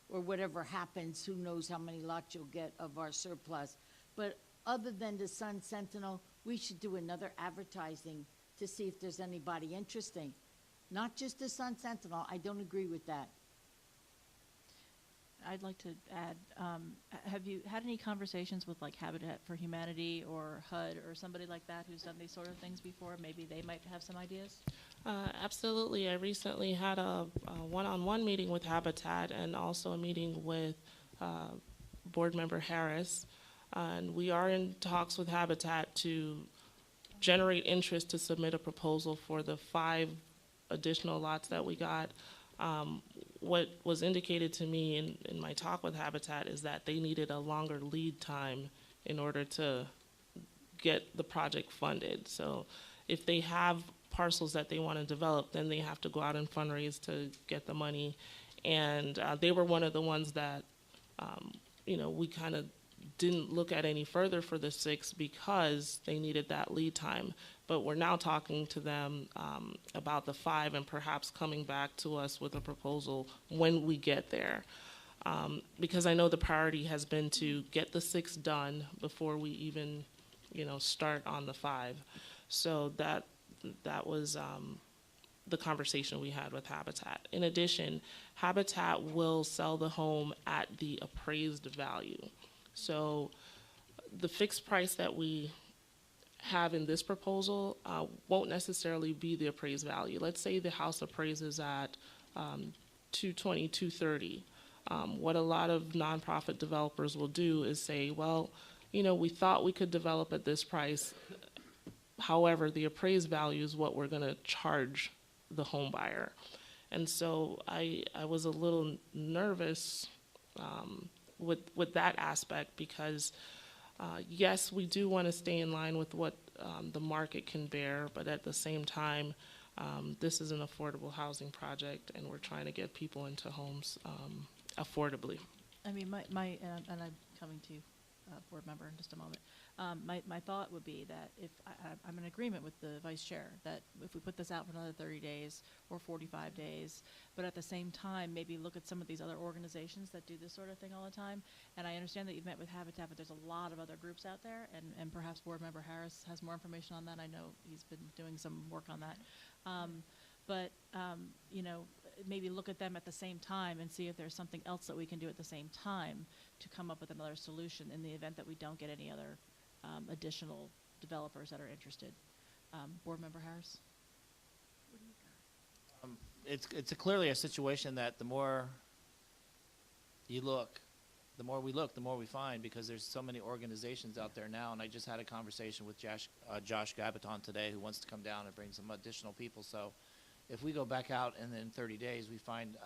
S7: or whatever happens. Who knows how many lots you'll get of our surplus. But other than the Sun Sentinel, we should do another advertising to see if there's anybody interesting. Not just the Sun Sentinel. I don't agree with that.
S1: I'd like to add, have you had any conversations with like Habitat for Humanity or HUD or somebody like that who's done these sort of things before? Maybe they might have some ideas?
S5: Absolutely. I recently had a one-on-one meeting with Habitat, and also a meeting with Board Member Harris. And we are in talks with Habitat to generate interest to submit a proposal for the 5 additional lots that we got. What was indicated to me in my talk with Habitat is that they needed a longer lead time in order to get the project funded. So if they have parcels that they want to develop, then they have to go out and fundraise to get the money. And they were one of the ones that, we kind of didn't look at any further for the 6 because they needed that lead time. but we're now talking to them about the 5 and perhaps coming back to us with a proposal when we get there. Because I know the priority has been to get the 6 done before we even, start on the 5. So that was the conversation we had with Habitat. In addition, Habitat will sell the home at the appraised value. So the fixed price that we have in this proposal won't necessarily be the appraised value. Let's say the house appraises at 220, 230. What a lot of nonprofit developers will do is say, well, we thought we could develop at this price. However, the appraised value is what we're going to charge the home buyer. And so I was a little nervous with that aspect because, yes, we do want to stay in line with what the market can bear, but at the same time, this is an affordable housing project, and we're trying to get people into homes affordably.
S1: I mean, and I'm coming to board member in just a moment. My thought would be that if I'm in agreement with the vice chair that if we put this out for another 30 days or 45 days, but at the same time maybe look at some of these other organizations that do this sort of thing all the time. And I understand that you've met with Habitat, but there's a lot of other groups out there, and perhaps board member Harris has more information on that. I know he's been doing some work on that. Maybe look at them at the same time and see if there's something else that we can do at the same time to come up with another solution in the event that we don't get any other additional developers that are interested. Board member Harris?
S6: It's clearly a situation that the more you look, the more we look, the more we find, because there's so many organizations out there now. And I just had a conversation with Josh Gabaton today, who wants to come down and bring some additional people. So if we go back out and in 30 days we find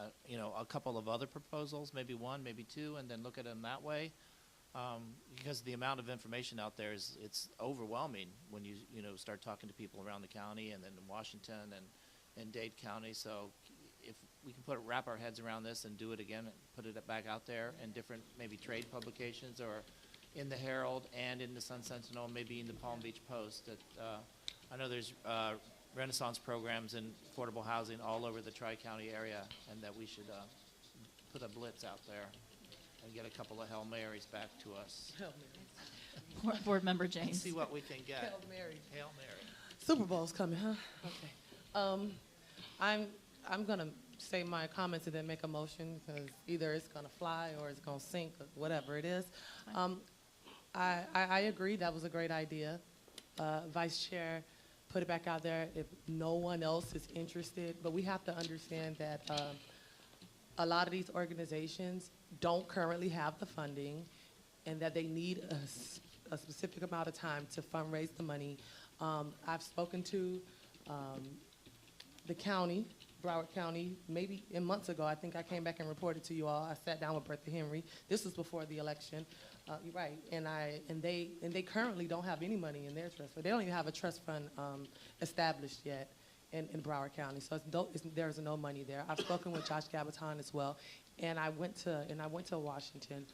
S6: a couple of other proposals, maybe 1, maybe 2, and then look at them that way, because the amount of information out there it's overwhelming when you start talking to people around the county and then in Washington and Dade County. So if we can wrap our heads around this and do it again and put it back out there in different maybe trade publications or in the Herald and in the Sun Sentinel, maybe in the Palm Beach Post. I know there's Renaissance programs in affordable housing all over the Tri-County area, and that we should put a blitz out there and get a couple of Hail Marys back to us.
S3: Hail Mary.
S1: Board member James.
S6: See what we can get.
S3: Hail Mary.
S6: Hail Mary.
S3: Super Bowl's coming, huh? Okay. I'm gonna say my comments and then make a motion because either it's gonna fly or it's gonna sink or whatever it is. I agree that was a great idea. Vice Chair, put it back out there if no one else is interested. But we have to understand that a lot of these organizations don't currently have the funding and that they need a specific amount of time to fundraise the money. I've spoken to the county, Broward County, maybe months ago. I think I came back and reported to you all. I sat down with Bertha Henry. This was before the election. You're right, and they currently don't have any money in their trust fund. They don't even have a trust fund established yet in Broward County. So there's no money there. I've spoken with Josh Gabaton as well, and I went to Washington,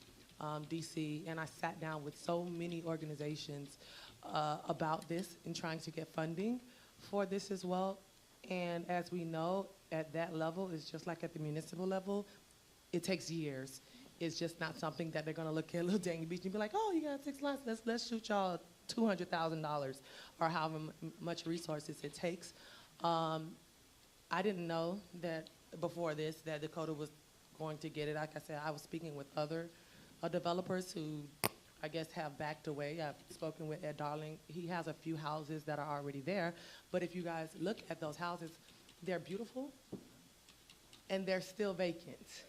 S3: D.C., and I sat down with so many organizations about this and trying to get funding for this as well. And as we know, at that level, it's just like at the municipal level, it takes years. It's just not something that they're going to look at Little Dang Beach and be like, oh, you got 6 lots, let's shoot y'all $200,000 or however much resources it takes. I didn't know that before this that Dakota was going to get it. Like I said, I was speaking with other developers who I guess have backed away. I've spoken with Ed Darling. He has a few houses that are already there. But if you guys look at those houses, they're beautiful and they're still vacant.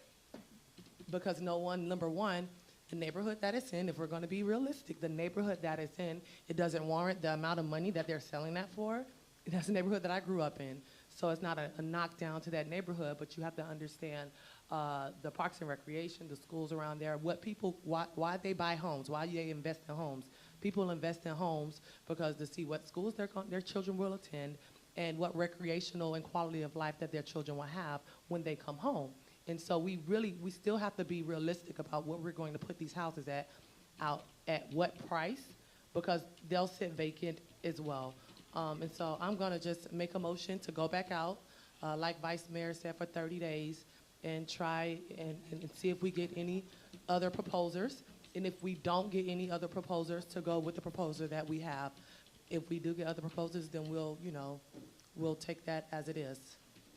S3: Because number one, the neighborhood that it's in, if we're going to be realistic, the neighborhood that it's in, it doesn't warrant the amount of money that they're selling that for. That's the neighborhood that I grew up in. So it's not a knockdown to that neighborhood, but you have to understand the parks and recreation, the schools around there, why they buy homes, why they invest in homes. People invest in homes because to see what schools their children will attend and what recreational and quality of life that their children will have when they come home. And so we still have to be realistic about what we're going to put these houses out at what price, because they'll sit vacant as well. And so I'm gonna just make a motion to go back out, like Vice Mayor said, for 30 days and try and see if we get any other proposers. And if we don't get any other proposers, to go with the proposer that we have. If we do get other proposers, then we'll, we'll take that as it is.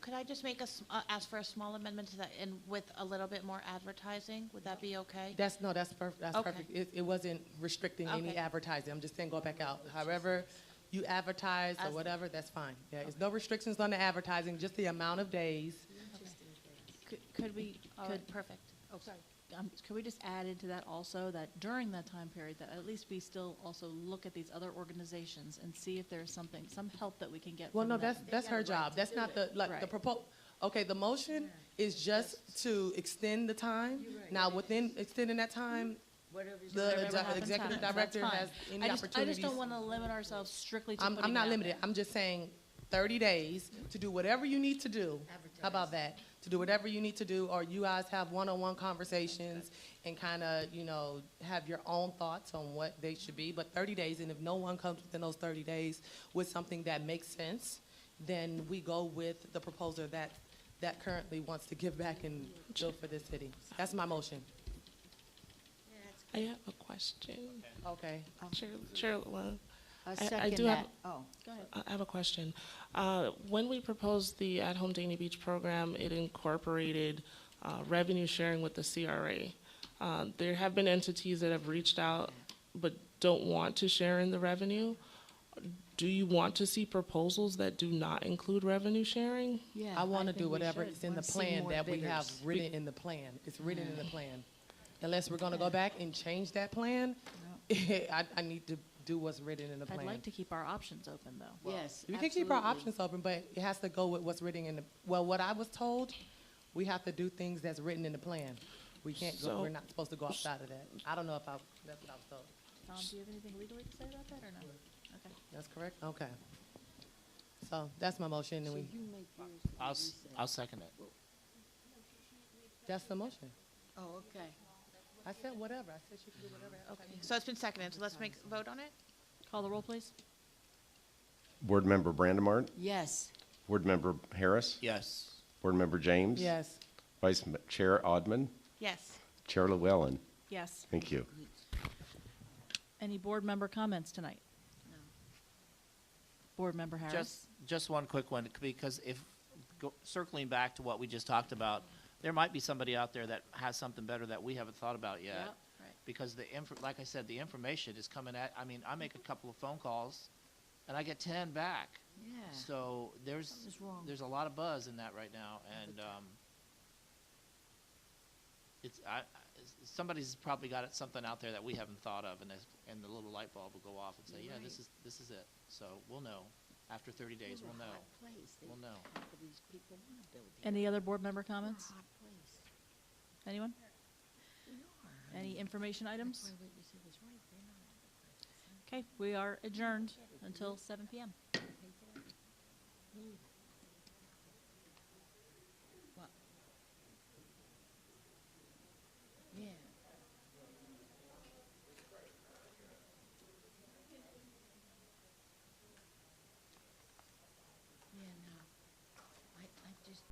S4: Could I just make ask for a small amendment to that and with a little bit more advertising? Would that be okay?
S3: That's perfect. That's
S4: Okay.
S3: perfect. It wasn't restricting any
S4: Okay.
S3: advertising. I'm just saying go back out. However you advertise or
S4: As-
S3: whatever, that's fine. Yeah, there's no restrictions on the advertising, just the amount of days.
S1: Could we,
S4: All right, perfect.
S1: could we just add into that also that during that time period, that at least we still also look at these other organizations and see if there's something, some help that we can get
S3: Well,
S1: from
S3: no,
S1: them?
S3: that's her job. That's not the, like, the
S1: Right.
S3: okay, the motion is just to extend the time. Now, within extending that time,
S7: Whatever's.
S3: the
S1: Whatever happens,
S3: executive
S1: happens. That's
S3: director
S1: fine.
S3: has any
S1: I just
S3: opportunities.
S1: don't want to limit ourselves strictly to putting
S3: I'm
S1: it
S3: not
S1: out
S3: limited.
S1: there.
S3: I'm just saying 30 days to do whatever you need to do. How about that? To do whatever you need to do, or you guys have one-on-one conversations and kind of, have your own thoughts on what they should be. But 30 days, and if no one comes within those 30 days with something that makes sense, then we go with the proposer that currently wants to give back and build for this city. That's my motion.
S5: I have a question.
S3: Okay.
S5: Chair, well,
S7: I
S5: I
S7: second
S5: do have-
S7: that. Oh,
S1: Go ahead.
S5: I have a question. When we proposed the At Home Dania Beach program, it incorporated revenue sharing with the CRA. There have been entities that have reached out but don't want to share in the revenue. Do you want to see proposals that do not include revenue sharing?
S7: yeah.
S3: I want to
S7: think
S3: do
S7: we
S3: whatever
S7: should.
S3: is in the
S7: Wanna see
S3: plan
S7: more
S3: that we have
S7: bidders.
S3: written in the plan. It's written in the plan. Unless we're going to go back and change that plan, I need to do what's written in the plan.
S1: I'd like to keep our options open, though.
S7: Yes,
S3: We can keep our
S7: absolutely.
S3: options open, but it has to go with what's written in the, well, what I was told, we have to do things that's written in the plan. We can't go,
S5: So-
S3: we're not supposed to go outside of that. I don't know if that's what I was told.
S1: Tom, do you have anything legally to say about that, or no? Okay.
S3: That's correct? Okay. So that's my motion, and
S7: So
S3: we,
S7: you make yours,
S6: I'll second it.
S3: that's the motion.
S7: oh, okay.
S3: I said whatever. I said she could do whatever.
S4: Okay, so it's been seconded, so let's vote on it?
S1: Call the roll, please.
S2: Board Member Brandemart,
S7: Yes,
S2: Board Member Harris,
S6: Yes.
S2: Board Member James.
S3: Yes.
S2: Chair Odman,
S4: Yes.
S2: Chair Llewellyn.
S1: Yes.
S2: Thank you.
S1: Any board member comments tonight?
S7: No.
S1: Board Member Harris?
S6: Just one quick one, because circling back to what we just talked about, there might be somebody out there that has something better that we haven't thought about yet.
S1: Yep, right.
S6: Because like I said, the information is coming I make a couple of phone calls, and I get 10 back.
S7: yeah.
S6: So
S7: Something's wrong.
S6: there's a lot of buzz in that right now, and somebody's probably got something out there that we haven't thought of, and the little light bulb will go off and say,
S7: You're
S6: yeah,
S7: right.
S6: this is it. So we'll know after 30 days. We'll
S7: We're a
S6: know.
S7: hot place.
S6: We'll know.
S7: These people want to build here.
S1: Any other board member
S7: We're a
S1: comments?
S7: hot place.
S1: Anyone?
S7: We are.
S1: Any information items?
S7: That's why what you said was right. They're not advertising.
S1: Okay, we are adjourned until 7 PM.
S7: Pay for that? Move.